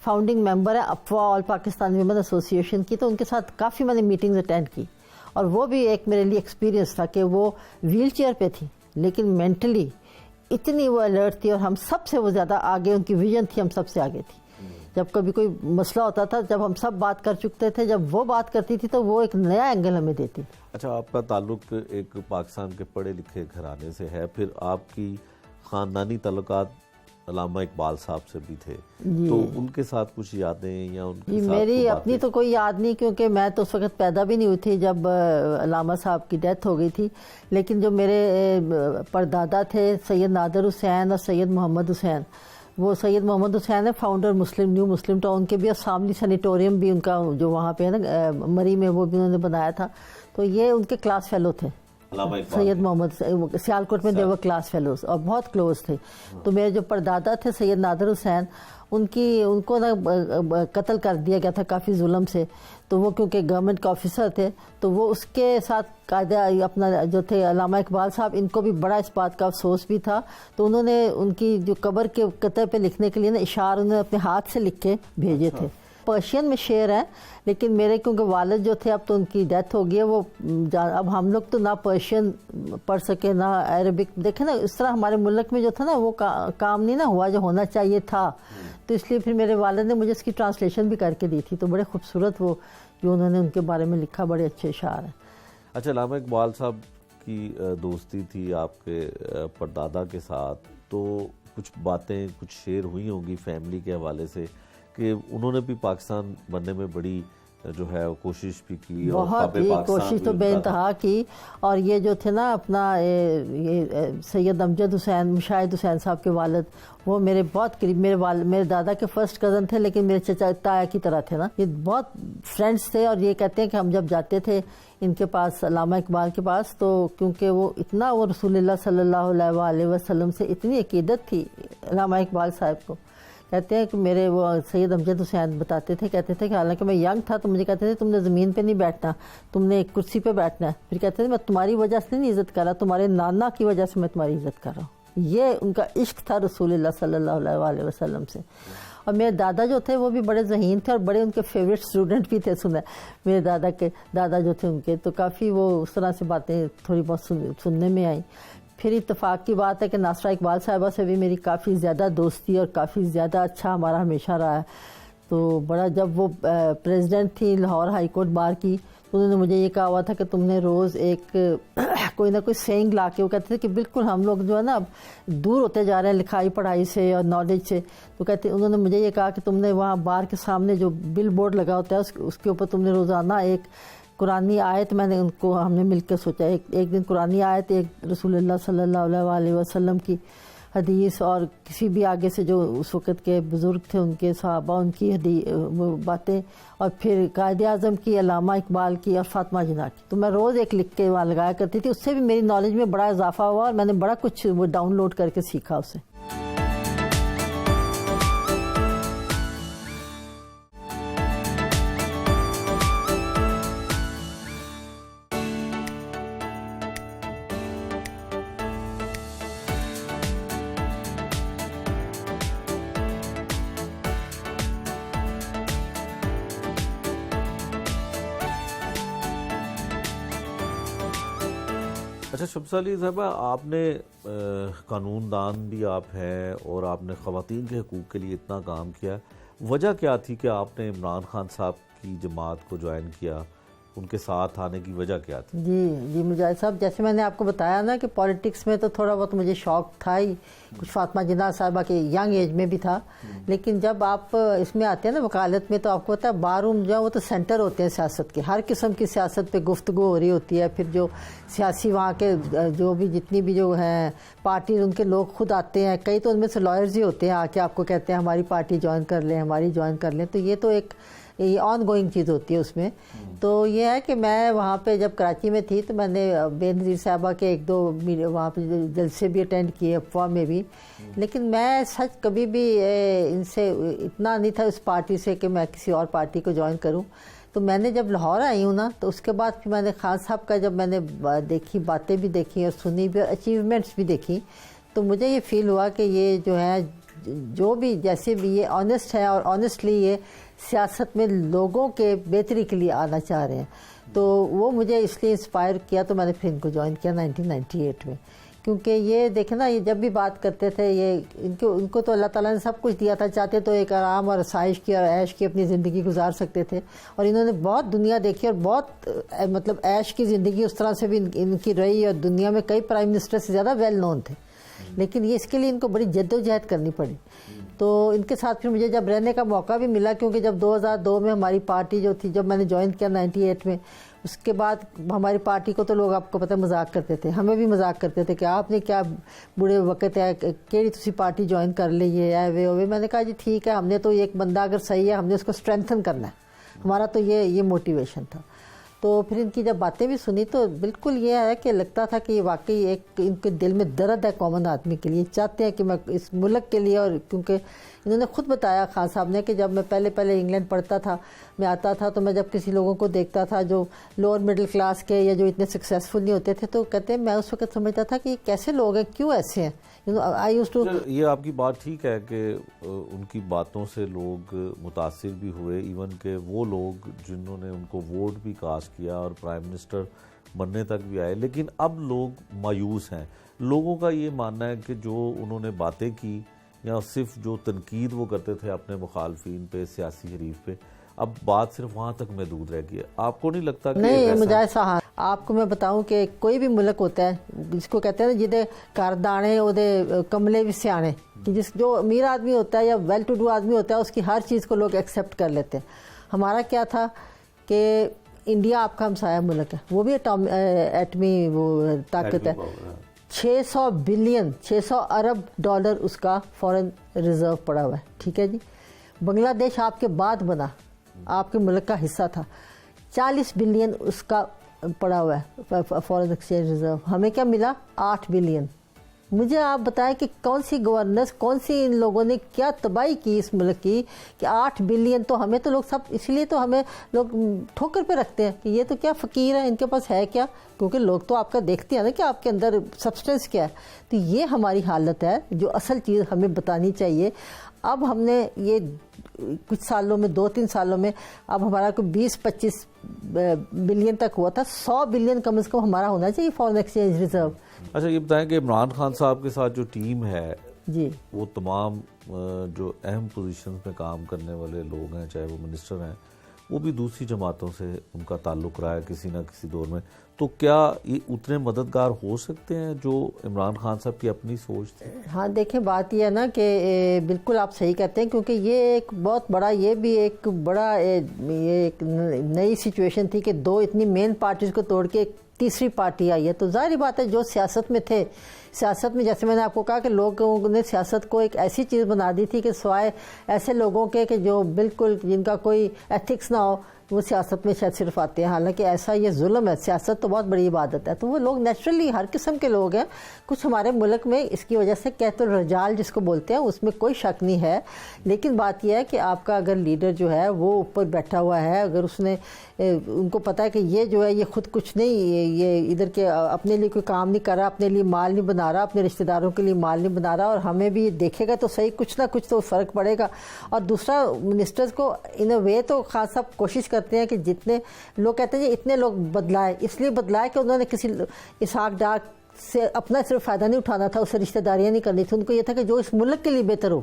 فاؤنڈنگ ممبر ہے افواہ آل پاکستان ویمن ایسوسیشن کی، تو ان کے ساتھ کافی میں نے میٹنگز اٹینڈ کی. اور وہ بھی ایک میرے لیے ایکسپیرینس تھا کہ وہ ویل چیئر پہ تھی لیکن مینٹلی اتنی وہ الرٹ تھی، اور ہم سب سے وہ زیادہ آگے، ان کی ویژن تھی ہم سب سے آگے تھی. جب کبھی کوئی مسئلہ ہوتا تھا، جب ہم سب بات کر چکتے تھے، جب وہ بات کرتی تھی تو وہ ایک نیا اینگل ہمیں دیتی. اچھا، آپ کا تعلق ایک پاکستان کے پڑھے لکھے گھرانے سے ہے، پھر آپ کی خاندانی تعلقات علامہ اقبال صاحب سے بھی تھے، تو ان کے ساتھ کچھ یادیں یا ان کے ساتھ میری اپنی تو کوئی یاد نہیں، کیونکہ میں تو اس وقت پیدا بھی نہیں ہوئی تھی جب علامہ صاحب کی ڈیتھ ہو گئی تھی. لیکن جو میرے پردادا تھے سید نادر حسین اور سید محمد حسین، وہ سید محمد حسین ہے فاؤنڈر نیو مسلم ٹاؤن کے بھی، اور فیملی سینیٹوریم بھی ان کا جو وہاں پہ ہے نا مری میں، وہ بھی انہوں نے بنایا تھا. تو یہ ان کے کلاس فیلو تھے سید محمد، سیالکوٹ میں دیور کلاس فیلوز، اور بہت کلوز تھے. تو میرے جو پردادا تھے سید نادر حسین، ان کو نا قتل کر دیا گیا تھا کافی ظلم سے. تو وہ کیونکہ گورنمنٹ کا آفیسر تھے، تو وہ اس کے ساتھ قاعدہ اپنا جو تھے علامہ اقبال صاحب، ان کو بھی بڑا اس بات کا افسوس بھی تھا. تو انہوں نے ان کی جو قبر کے قطع پہ لکھنے کے لیے نا اشعار انہوں نے اپنے ہاتھ سے لکھ کے بھیجے تھے. پرشین میں شعر ہے، لیکن میرے کیونکہ والد جو تھے اب تو ان کی ڈیتھ ہو گئی ہے، وہ اب ہم لوگ تو نہ پرشین پڑھ سکے نہ عربک. دیکھیں نا اس طرح ہمارے ملک میں جو تھا نا وہ کام نہیں نا ہوا جو ہونا چاہیے تھا. تو اس لیے پھر میرے والد نے مجھے اس کی ٹرانسلیشن بھی کر کے دی تھی. تو بڑے خوبصورت وہ جو انہوں نے ان کے بارے میں لکھا، بڑے اچھے اشعار ہیں. اچھا، علامہ اقبال صاحب کی دوستی تھی آپ کے پردادا کے ساتھ، تو کچھ باتیں، کچھ شیئر ہوئی ہوں گی فیملی کے حوالے سے کہ انہوں نے بھی پاکستان بننے میں بڑی جو ہے کوشش بھی کی، بہت ہی کوشش تو بے انتہا کی. اور یہ جو تھے نا اپنا یہ سید امجد حسین، مشاہد حسین صاحب کے والد، وہ میرے بہت قریب، میرے دادا کے فرسٹ کزن تھے، لیکن میرے چچا تایا کی طرح تھے نا. یہ بہت فرینڈس تھے. اور یہ کہتے ہیں کہ ہم جب جاتے تھے ان کے پاس، علامہ اقبال کے پاس، تو کیونکہ وہ اتنا وہ رسول اللہ صلی اللہ علیہ وآلہ وسلم سے اتنی عقیدت تھی علامہ اقبال صاحب کو. کہتے ہیں کہ میرے وہ سید امجد حسین بتاتے تھے، کہتے تھے کہ حالانکہ میں ینگ تھا تو مجھے کہتے تھے تم نے زمین پہ نہیں بیٹھنا، تم نے ایک کرسی پہ بیٹھنا ہے. پھر کہتے تھے میں تمہاری وجہ سے نہیں عزت کر رہا، تمہارے نانا کی وجہ سے میں تمہاری عزت کر رہا ہوں. یہ ان کا عشق تھا رسول اللہ صلی اللہ علیہ وآلہ وسلم سے. اور میرے دادا جو تھے وہ بھی بڑے ذہین تھے، اور بڑے ان کے فیوریٹ اسٹوڈنٹ بھی تھے. میرے دادا جو تھے ان کے، تو کافی وہ اس طرح سے باتیں تھوڑی بہت سننے میں آئیں. پھر اتفاق کی بات ہے کہ ناصرہ اقبال صاحبہ سے بھی میری کافی زیادہ دوستی اور کافی زیادہ اچھا ہمارا ہمیشہ رہا ہے. تو بڑا، جب وہ پریزیڈنٹ تھی لاہور ہائی کورٹ بار کی، انہوں نے مجھے یہ کہا ہوا تھا کہ تم نے روز ایک کوئی نہ کوئی سینگ لا کے، وہ کہتے تھے کہ بالکل ہم لوگ جو ہے نا اب دور ہوتے جا رہے ہیں لکھائی پڑھائی سے اور نالج سے، تو کہتے انہوں نے مجھے یہ کہا کہ تم نے وہاں بار کے سامنے جو بل بورڈ لگا ہوتا ہے اس کے اوپر تم نے روزانہ ایک قرآنی آیت، میں نے ان کو ہم نے مل کے سوچا ایک دن قرآنی آیت، ایک رسول اللہ صلی اللہ علیہ وسلم کی حدیث، اور کسی بھی آگے سے جو اس وقت کے بزرگ تھے ان کے صحابہ ان کی باتیں، اور پھر قائد اعظم کی، علامہ اقبال کی اور فاطمہ جناح کی، تو میں روز ایک لکھ کے وہاں لگایا کرتی تھی. اس سے بھی میری نالج میں بڑا اضافہ ہوا اور میں نے بڑا کچھ وہ ڈاؤن لوڈ کر کے سیکھا اسے. اچھا شمس علی صاحبہ، آپ نے قانون دان بھی آپ ہیں اور آپ نے خواتین کے حقوق کے لیے اتنا کام کیا، وجہ کیا تھی کہ آپ نے عمران خان صاحب کی جماعت کو جوائن کیا؟ ان کے ساتھ آنے کی وجہ کیا تھی؟ جی مجاہد صاحب، جیسے میں نے آپ کو بتایا نا کہ پالیٹکس میں تو تھوڑا بہت مجھے شوق تھا ہی، کچھ فاطمہ جناح صاحبہ کے ینگ ایج میں بھی تھا، لیکن جب آپ اس میں آتے ہیں نا وکالت میں، تو آپ کو پتا ہے بار روم جو ہے وہ تو سینٹر ہوتے ہیں سیاست کے، ہر قسم کی سیاست پہ گفتگو ہو رہی ہوتی ہے. پھر جو سیاسی وہاں کے جو بھی جتنی بھی جو ہیں پارٹیز، ان کے لوگ خود آتے ہیں، کئی تو ان میں سے لائرز ہی ہوتے ہیں، آ کے آپ کو کہتے ہیں ہماری پارٹی جوائن کر لیں، ہماری جوائن کر لیں. تو یہ تو ایک آن گوئنگ چیز ہوتی ہے اس میں. تو یہ ہے کہ میں وہاں پہ جب کراچی میں تھی تو میں نے بے نظیر صاحبہ کے ایک دو وہاں پہ جلسے بھی اٹینڈ کیے، افواہ میں بھی، لیکن میں سچ کبھی بھی ان سے اتنا نہیں تھا اس پارٹی سے کہ میں کسی اور پارٹی کو جوائن کروں. تو میں نے جب لاہور آئی ہوں نا، تو اس کے بعد پھر میں نے خان صاحب کا جب میں نے دیکھی، باتیں بھی دیکھی اور سنی بھی اور اچیومنٹس بھی دیکھی، تو مجھے یہ فیل ہوا کہ یہ جو ہے جو بھی جیسے بھی یہ آنیسٹ ہے اور آنیسٹلی یہ سیاست میں لوگوں کے بہتری کے لیے آنا چاہ رہے ہیں. تو وہ مجھے اس لیے انسپائر کیا، تو میں نے پھر ان کو جوائن کیا 1998 میں. کیونکہ یہ دیکھیں نا، یہ جب بھی بات کرتے تھے، یہ ان کو تو اللہ تعالیٰ نے سب کچھ دیا تھا، چاہتے تو ایک آرام اور آسائش کی اور عیش کی اپنی زندگی گزار سکتے تھے، اور انہوں نے بہت دنیا دیکھی اور بہت مطلب عیش کی زندگی اس طرح سے بھی ان کی رہی، اور دنیا میں کئی پرائم منسٹر سے زیادہ ویل نون تھے، لیکن یہ اس کے لیے ان کو بڑی جد و جہد کرنی پڑی. تو ان کے ساتھ پھر مجھے جب رہنے کا موقع بھی ملا، کیونکہ جب 2002 میں ہماری پارٹی جو تھی، جب میں نے جوائن کیا 98 میں، اس کے بعد ہماری پارٹی کو تو لوگ آپ کو پتہ مذاق کرتے تھے، ہمیں بھی مذاق کرتے تھے کہ آپ نے کیا بڑے وقت ہے کیڑی تسی پارٹی جوائن کر لیے ایوے ہوئے. میں نے کہا جی ٹھیک ہے، ہم نے تو ایک بندہ اگر صحیح ہے، ہم نے اس کو اسٹرینتھن کرنا ہے، ہمارا تو یہ موٹیویشن تھا. تو پھر ان کی جب باتیں بھی سنی تو بالکل یہ ہے کہ لگتا تھا کہ یہ واقعی ایک ان کے دل میں درد ہے کامن آدمی کے لیے، چاہتے ہیں کہ میں اس ملک کے لیے. اور کیونکہ انہوں نے خود بتایا خان صاحب نے کہ جب میں پہلے انگلینڈ پڑھتا تھا، میں آتا تھا، تو میں جب کسی لوگوں کو دیکھتا تھا جو لوور مڈل کلاس کے یا جو اتنے سکسیسفل نہیں ہوتے تھے، تو کہتے ہیں میں اس وقت سمجھتا تھا کہ یہ کیسے لوگ ہیں، کیوں ایسے ہیں. یہ آپ کی بات ٹھیک ہے کہ ان کی باتوں سے لوگ متاثر بھی ہوئے، ایون کہ وہ لوگ جنہوں نے ان کو ووٹ بھی کاسٹ کیا اور پرائم منسٹر بننے تک بھی آئے. لیکن اب لوگ مایوس ہیں. لوگوں کا یہ ماننا ہے کہ جو انہوں نے باتیں کی یا صرف جو تنقید وہ کرتے تھے اپنے مخالفین پہ، سیاسی حریف پہ، اب بات صرف وہاں تک محدود رہ گئی ہے. آپ کو نہیں لگتا کہ نہیں مجاہد صاحب، آپ کو میں بتاؤں کہ کوئی بھی ملک ہوتا ہے جس کو کہتے ہیں جہدے کاردانے اودے کملے بھی سیانے، کہ جو امیر آدمی ہوتا ہے یا ویل ٹو ڈو آدمی ہوتا ہے، اس کی ہر چیز کو لوگ ایکسیپٹ کر لیتے ہیں. ہمارا کیا تھا کہ انڈیا آپ کا ہمسایہ ملک ہے، وہ بھی ایٹمی وہ طاقت ہے، 600 ارب ڈالر اس کا فورن ریزرو پڑا ہوا ہے. ٹھیک ہے جی، بنگلہ دیش آپ کے بعد بنا، آپ کے ملک کا حصہ تھا، 40 بلین اس کا پڑا ہوا ہے فورن ایکسچینج ریزرو. ہمیں کیا ملا؟ 8 بلین. مجھے آپ بتائیں کہ کون سی گورننس، کون سی ان لوگوں نے کیا تباہی کی اس ملک کی کہ 8 بلین. تو ہمیں تو لوگ سب اس لیے تو ہمیں لوگ ٹھوکر پہ رکھتے ہیں کہ یہ تو کیا فقیر ہے، ان کے پاس ہے کیا، کیونکہ لوگ تو آپ کا دیکھتے ہیں نا کہ آپ کے اندر سبسٹنس کیا ہے. تو یہ ہماری حالت ہے جو اصل چیز ہمیں بتانی چاہیے. اب ہم نے یہ کچھ سالوں میں، 2-3 سالوں میں، اب ہمارا کوئی 20-25 بلین تک ہوا تھا. 100 بلین کم از کم ہمارا ہونا چاہیے فورن ایکسچینج ریزرو. اچھا یہ بتائیں کہ عمران خان صاحب کے ساتھ جو ٹیم ہے جی، وہ تمام جو اہم پوزیشنز میں کام کرنے والے لوگ ہیں، چاہے وہ منسٹر ہیں، وہ بھی دوسری جماعتوں سے ان کا تعلق رہا ہے کسی نہ کسی دور میں. تو کیا یہ اتنے مددگار ہو سکتے ہیں جو عمران خان صاحب کی اپنی سوچ تھی؟ ہاں دیکھیں بات یہ ہے نا کہ بالکل آپ صحیح کہتے ہیں، کیونکہ یہ ایک بہت بڑا، یہ بھی ایک بڑا یہ ایک نئی سچویشن تھی کہ دو اتنی مین پارٹیز کو توڑ کے ایک تیسری پارٹی آئی ہے. تو ظاہری بات ہے جو سیاست میں تھے، سیاست میں جیسے میں نے آپ کو کہا کہ لوگوں نے سیاست کو ایک ایسی چیز بنا دی تھی کہ سوائے ایسے لوگوں کے کہ جو بالکل جن کا کوئی ایتھکس نہ ہو وہ سیاست میں شاید صرف آتے ہیں. حالانکہ ایسا یہ ظلم ہے، سیاست تو بہت بڑی عبادت ہے. تو وہ لوگ نیچرلی ہر قسم کے لوگ ہیں. کچھ ہمارے ملک میں اس کی وجہ سے قحط الرجال جس کو بولتے ہیں اس میں کوئی شک نہیں ہے، لیکن بات یہ ہے کہ آپ کا اگر لیڈر جو ہے وہ اوپر بیٹھا ہوا ہے، اگر اس نے ان کو پتا ہے کہ یہ جو ہے یہ خود کچھ نہیں، یہ ادھر کے اپنے لیے کوئی کام نہیں کر رہا، اپنے لیے مال نہیں بنا رہا، اپنے رشتہ داروں کے لیے مال نہیں بنا رہا، اور ہمیں بھی دیکھے گا تو صحیح کچھ نہ کچھ تو فرق پڑے گا. اور دوسرا منسٹرز کو ان اے وے تو خاص صاحب کوشش کرتے ہیں کہ جتنے لوگ کہتے ہیں اتنے لوگ بدلائے، اس لیے بدلائے کہ انہوں نے کسی اسحاق ڈار سے اپنا صرف فائدہ نہیں اٹھانا تھا، اسے رشتہ داریاں نہیں کرنی تھی. ان کو یہ تھا کہ جو اس ملک کے لیے بہتر ہو.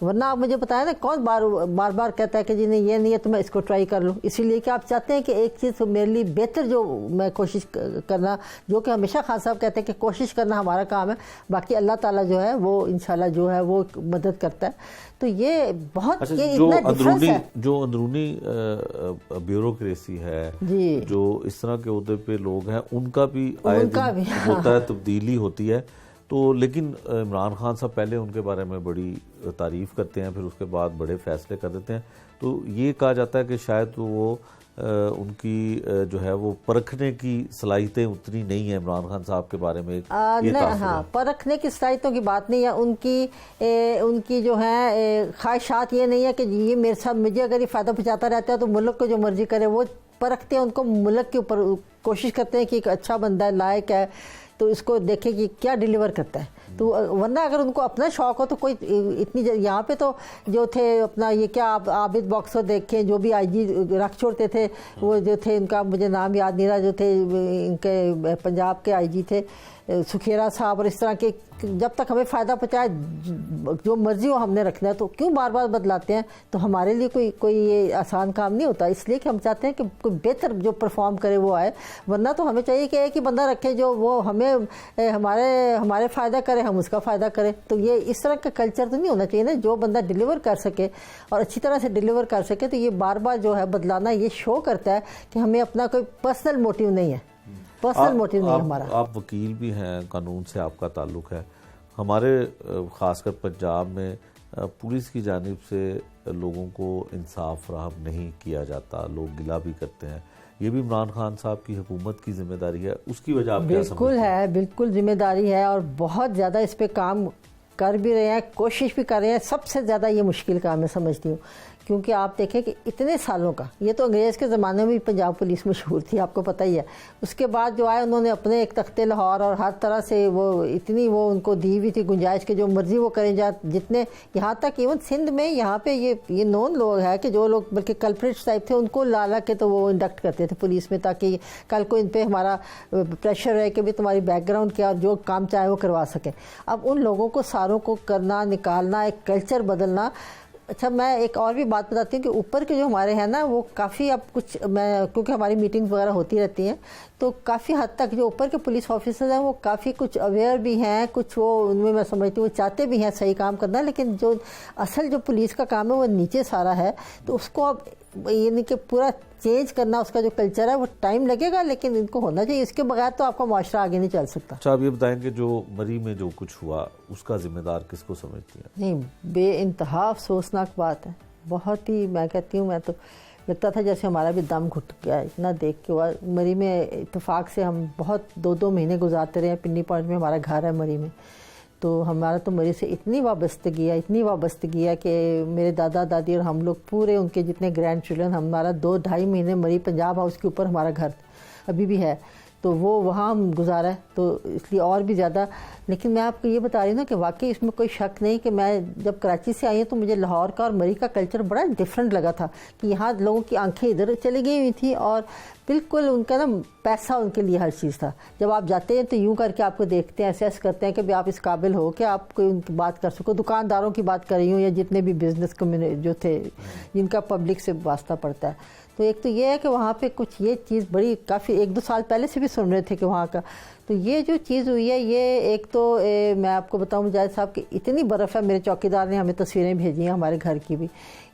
ورنہ آپ مجھے بتائیں نا کون بار بار کہتا ہے کہ جی نہیں یہ نہیں ہے تو میں اس کو ٹرائی کر لوں. اسی لیے کہ آپ چاہتے ہیں کہ ایک چیز میرے لیے بہتر جو میں کوشش کرنا، جو کہ ہمیشہ خان صاحب کہتے ہیں کہ کوشش کرنا ہمارا کام ہے، باقی اللہ تعالیٰ جو ہے وہ انشاءاللہ جو ہے وہ مدد کرتا ہے. تو یہ بہت یہ اتنا ڈفرنس ہے. جو اندرونی بیوروکریسی ہے، جو اس طرح کے عہدے پہ لوگ ہیں، ان کا بھی ہوتا ہے، تبدیلی ہوتی ہے. تو لیکن عمران خان صاحب پہلے ان کے بارے میں بڑی تعریف کرتے ہیں، پھر اس کے بعد بڑے فیصلے کر دیتے ہیں. تو یہ کہا جاتا ہے کہ شاید وہ ان کی جو ہے وہ پرکھنے کی صلاحیتیں اتنی نہیں ہیں عمران خان صاحب کے بارے میں. ہاں پرکھنے کی صلاحیتوں کی بات نہیں ہے، ان کی جو ہے خواہشات یہ نہیں ہے کہ یہ میرے ساتھ مجھے اگر یہ فائدہ پہنچاتا رہتا ہے تو ملک کو جو مرضی کرے. وہ پرکھتے ہیں، ان کو ملک کے اوپر کوشش کرتے ہیں کہ ایک اچھا بندہ ہے، لائق ہے، تو اس کو دیکھیں کہ کیا ڈیلیور کرتا ہے. تو ورنہ اگر ان کو اپنا شوق ہو تو کوئی اتنی یہاں پہ تو جو تھے اپنا یہ کیا آپ عابد باکسر دیکھیں جو بھی آئی جی رکھ چھوڑتے تھے، وہ جو تھے ان کا مجھے نام یاد نہیں رہا، جو تھے ان کے پنجاب کے آئی جی تھے سکھیرا صاحب، اور اس طرح کے جب تک ہمیں فائدہ پہنچائے جو مرضی ہو ہم نے رکھنا ہے. تو کیوں بار بار بدلاتے ہیں؟ تو ہمارے لیے کوئی یہ آسان کام نہیں ہوتا. اس لیے کہ ہم چاہتے ہیں کہ کوئی بہتر جو پرفارم کرے وہ آئے. ورنہ تو ہمیں چاہیے کہ ایک ہی بندہ رکھے جو وہ ہمیں ہمارے فائدہ کرے، ہم اس کا فائدہ کریں. تو یہ اس طرح کا کلچر تو نہیں ہونا چاہیے نا. جو بندہ ڈیلیور کر سکے اور اچھی طرح سے ڈیلیور کر سکے، تو یہ بار بار جو ہے بدلانا یہ شو کرتا ہے کہ ہمیں اپنا کوئی پرسنل موٹیو نہیں ہے. پرسنل موٹیو نہیں ہمارا. آپ وکیل بھی ہیں، قانون سے آپ کا تعلق ہے. ہمارے خاص کر پنجاب میں پولیس کی جانب سے لوگوں کو انصاف فراہم نہیں کیا جاتا، لوگ گلہ بھی کرتے ہیں. یہ بھی عمران خان صاحب کی حکومت کی ذمہ داری ہے، اس کی وجہ آپ کیا سمجھتے ہیں؟ بالکل ہے، بالکل ذمہ داری ہے، اور بہت زیادہ اس پہ کام کر بھی رہے ہیں، کوشش بھی کر رہے ہیں. سب سے زیادہ یہ مشکل کام میں سمجھتی ہوں، کیونکہ آپ دیکھیں کہ اتنے سالوں کا، یہ تو انگریز کے زمانے میں بھی پنجاب پولیس مشہور تھی، آپ کو پتہ ہی ہے. اس کے بعد جو آئے انہوں نے اپنے ایک تخت لاہور اور ہر طرح سے وہ اتنی وہ ان کو دی ہوئی تھی گنجائش کہ جو مرضی وہ کریں جتنے، یہاں تک ایون سندھ میں یہاں پہ یہ نون لوگ ہیں کہ جو لوگ بلکہ کلپریٹس ٹائپ تھے ان کو لا کے تو وہ انڈکٹ کرتے تھے پولیس میں، تاکہ کل کو ان پہ ہمارا پریشر رہے کہ بھی تمہاری بیک گراؤنڈ کیا، جو کام چاہے وہ کروا سکیں. اب ان لوگوں کو ساروں کو کرنا، نکالنا، ایک کلچر بدلنا. اچھا میں ایک اور بھی بات بتاتی ہوں کہ اوپر کے جو ہمارے ہیں نا وہ کافی اب کچھ کیونکہ ہماری میٹنگ وغیرہ ہوتی رہتی ہیں تو کافی حد تک جو اوپر کے پولیس آفیسرز ہیں وہ کافی کچھ اویئر بھی ہیں، کچھ وہ ان میں سمجھتی ہوں وہ چاہتے بھی ہیں صحیح کام کرنا، لیکن جو اصل جو پولیس کا کام ہے وہ نیچے سارا ہے. تو اس کو اب یعنی کہ پورا چینج کرنا، اس کا جو کلچر ہے وہ ٹائم لگے گا، لیکن ان کو ہونا چاہیے. اس کے بغیر تو آپ کا معاشرہ آگے نہیں چل سکتا. اچھا آپ یہ بتائیں کہ جو مری میں جو کچھ ہوا اس کا ذمہ دار کس کو سمجھتی ہیں؟ نہیں، بے انتہا افسوسناک بات ہے، بہت ہی. میں کہتی ہوں میں تو لگتا تھا جیسے ہمارا بھی دم گھٹ گیا اتنا دیکھ کے. مری میں اتفاق سے ہم بہت 2 مہینے گزارتے رہے. پنی پوائنٹ میں ہمارا گھر ہے مری میں، تو ہمارا تو مری سے اتنی وابستگی ہے کہ میرے دادا دادی اور ہم لوگ پورے ان کے جتنے گرینڈ چلڈرن، ہمارا 2-2.5 مہینے مری پنجاب ہاؤس کے اوپر ہمارا گھر ابھی بھی ہے، تو وہ وہاں ہم گزارا ہے، تو اس لیے اور بھی زیادہ. لیکن میں آپ کو یہ بتا رہی ہوں کہ واقعی اس میں کوئی شک نہیں کہ میں جب کراچی سے آئی ہوں تو مجھے لاہور کا اور مری کا کلچر بڑا ڈیفرنٹ لگا تھا کہ یہاں لوگوں کی آنکھیں ادھر چلی گئی ہوئی تھی اور بالکل ان کا نا پیسہ ان کے لیے ہر چیز تھا. جب آپ جاتے ہیں تو یوں کر کے آپ کو دیکھتے ہیں، ایسے کرتے ہیں کہ بھی آپ اس قابل ہو کہ آپ کوئی ان کی بات کر سکو. دکانداروں کی بات کر رہی ہوں یا جتنے بھی بزنس جو تھے جن کا پبلک سے واسطہ پڑتا ہے. تو تو ایک تو یہ ہے کہ وہاں پہ کچھ یہ چیز بڑی کافی 1-2 سال پہلے سے بھی سن رہے تھے کہ وہاں کا، تو یہ جو چیز ہوئی ہے یہ ایک تو میں آپ کو بتاؤں مجاہد صاحب کہ اتنی برف ہے، میرے چوکیدار نے ہمیں تصویریں بھیجی ہیں ہمارے گھر کی بھی،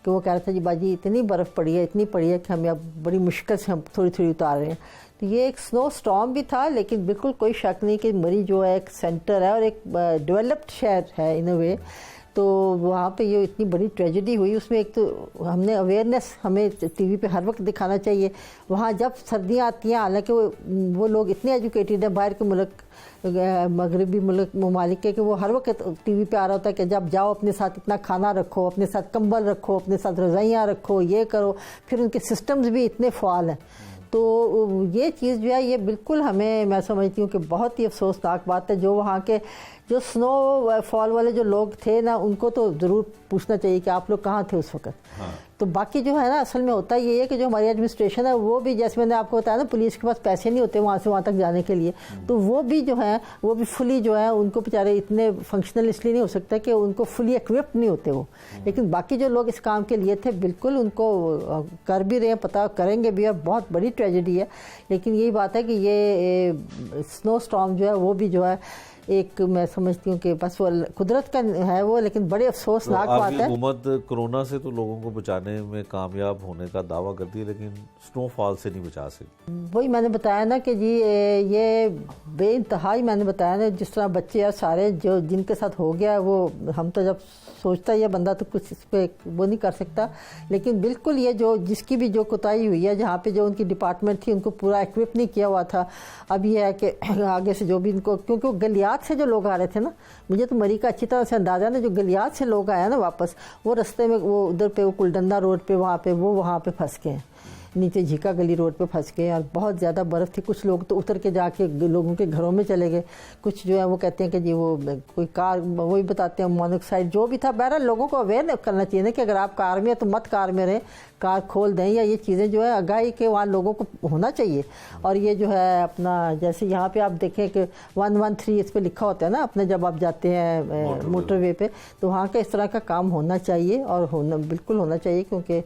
کہ وہ کہہ رہا تھا جی باجی اتنی برف پڑی ہے، اتنی پڑی ہے کہ ہمیں اب بڑی مشکل سے ہم تھوڑی تھوڑی اتار رہے ہیں. تو یہ ایک سنو سٹارم بھی تھا، لیکن بالکل کوئی شک نہیں کہ مری جو ہے ایک سینٹر ہے اور ایک ڈیولپڈ شہر ہے ان اے وے. تو وہاں پہ یہ اتنی بڑی ٹریجڈی ہوئی، اس میں ایک تو ہم نے اویئرنیس ہمیں ٹی وی پہ ہر وقت دکھانا چاہیے. وہاں جب سردیاں آتی ہیں، حالانکہ وہ لوگ اتنے ایجوکیٹڈ ہیں باہر کے ملک، مغربی ممالک کے، کہ وہ ہر وقت ٹی وی پہ آ رہا ہوتا ہے کہ جب جاؤ اپنے ساتھ اتنا کھانا رکھو، اپنے ساتھ کمبل رکھو، اپنے ساتھ رضائیاں رکھو، یہ کرو. پھر ان کے سسٹمز بھی اتنے فعال ہیں. تو یہ چیز جو ہے یہ بالکل ہمیں، میں سمجھتی ہوں کہ بہت ہی افسوسناک بات ہے. جو وہاں کے جو سنو فال والے جو لوگ تھے نا، ان کو تو ضرور پوچھنا چاہیے کہ آپ لوگ کہاں تھے اس وقت. تو باقی جو ہے نا اصل میں ہوتا یہ ہے کہ جو ہماری ایڈمنسٹریشن ہے وہ بھی، جیسے میں نے آپ کو بتایا نا، پولیس کے پاس پیسے نہیں ہوتے وہاں سے وہاں تک جانے کے لیے، تو وہ بھی جو ہے وہ بھی فلی جو ہے ان کو بیچارے اتنے فنکشنل اس لیے نہیں ہو سکتا کہ ان کو فلی ایکوپڈ نہیں ہوتے وہ. لیکن باقی جو لوگ اس کام کے لیے تھے بالکل ان کو کر بھی رہے ہیں، پتہ کریں گے بھی، اور بہت بڑی ٹریجڈی ہے. لیکن یہی بات ہے کہ یہ سنو سٹارم جو ہے وہ بھی جو ہے ایک، میں سمجھتی ہوں کہ بس وہ قدرت کا ہے وہ، لیکن بڑے افسوسناک بات ہے. حکومت کورونا سے تو لوگوں کو بچانے میں کامیاب ہونے کا دعویٰ کرتی ہے، لیکن سنو فال سے نہیں بچا سکتی. وہی میں نے بتایا نا کہ جی یہ بے انتہائی، میں نے بتایا نا جس طرح بچے ہیں سارے جو جن کے ساتھ ہو گیا، وہ ہم تو جب سوچتا ہے یہ بندہ تو کچھ اس پہ وہ نہیں کر سکتا. لیکن بالکل یہ جو جس کی بھی جو کوتاہی ہوئی ہے، جہاں پہ جو ان کی ڈپارٹمنٹ تھی ان کو پورا ایکوپ نہیں کیا ہوا تھا. اب یہ ہے کہ آگے سے جو بھی ان کو، کیونکہ وہ گلیات سے جو لوگ آ رہے تھے نا، مجھے تو مری کا اچھی طرح سے اندازہ ہے نا، جو گلیات سے لوگ آئے نا واپس، وہ رستے میں وہ ادھر پہ وہ کلڈنڈا روڈ پہ وہاں پہ وہاں پہ پھنس گئے ہیں، نیچے جھیکا گلی روڈ پہ پھنس گئے. اور بہت زیادہ برف تھی. کچھ لوگ تو اتر کے جا کے لوگوں کے گھروں میں چلے گئے. کچھ جو ہے وہ کہتے ہیں کہ جی وہ کوئی کار، وہی بتاتے ہیں مونوکسائڈ جو بھی تھا. بہرحال لوگوں کو اویئر کرنا چاہیے نا کہ اگر آپ کار میں ہیں تو مت کار میں رہیں، کار کھول دیں، یا یہ چیزیں جو ہے آگاہی کے وہاں لوگوں کو ہونا چاہیے. اور یہ جو ہے اپنا، جیسے یہاں پہ آپ دیکھیں کہ 113 اس پہ لکھا ہوتا ہے نا اپنے، جب آپ جاتے ہیں موٹر وے پہ، تو وہاں کا اس طرح کا کام ہونا چاہیے، اور ہونا بالکل ہونا چاہیے. کیونکہ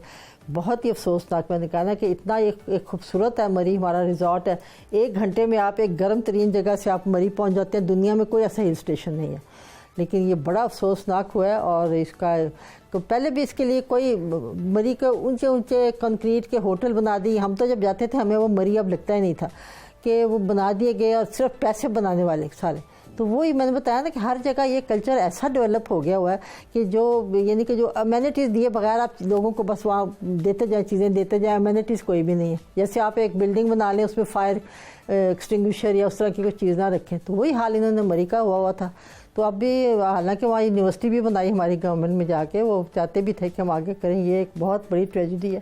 بہت ہی افسوسناک، میں نے کہا نا کہ اتنا ایک خوبصورت ہے مری، ہمارا ریزورٹ ہے. 1 گھنٹے میں آپ ایک گرم ترین جگہ سے آپ مری پہنچ جاتے ہیں. دنیا میں کوئی ایسا ہل اسٹیشن نہیں ہے. لیکن یہ بڑا افسوسناک ہوا ہے. اور اس کا پہلے بھی اس کے لیے کوئی مری کے اونچے اونچے کنکریٹ کے ہوٹل بنا دی. ہم تو جب جاتے تھے ہمیں وہ مری اب لگتا ہی نہیں تھا کہ وہ بنا دیے گئے، اور صرف پیسے بنانے والے سارے. تو وہی میں نے بتایا نا کہ ہر جگہ یہ کلچر ایسا ڈیولپ ہو گیا ہوا ہے کہ جو، یعنی کہ جو امینٹیز دیے بغیر آپ لوگوں کو بس وہاں دیتے جائیں، چیزیں دیتے جائیں، امینٹیز کوئی بھی نہیں ہے. جیسے آپ ایک بلڈنگ بنا لیں، اس میں فائر ایکسٹنگوشر یا اس طرح کی کوئی چیز نہ رکھیں. تو وہی حال انہوں نے مری کا ہوا تھا. تو اب بھی، حالانکہ وہاں یونیورسٹی بھی بنائی ہماری گورنمنٹ میں جا کے، وہ چاہتے بھی تھے کہ ہم آگے کریں. یہ ایک بہت بڑی ٹریجڈی ہے،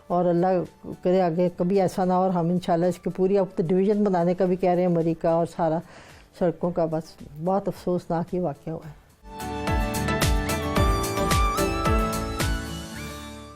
اور اللہ کرے آگے کبھی ایسا نہ. اور ہم انشاءاللہ اس کی پوری، اب تو ڈویژن بنانے کا بھی کہہ رہے ہیں مری کا، اور سارا سڑکوں کا. بس بہت افسوسناک یہ واقعہ ہوا ہے.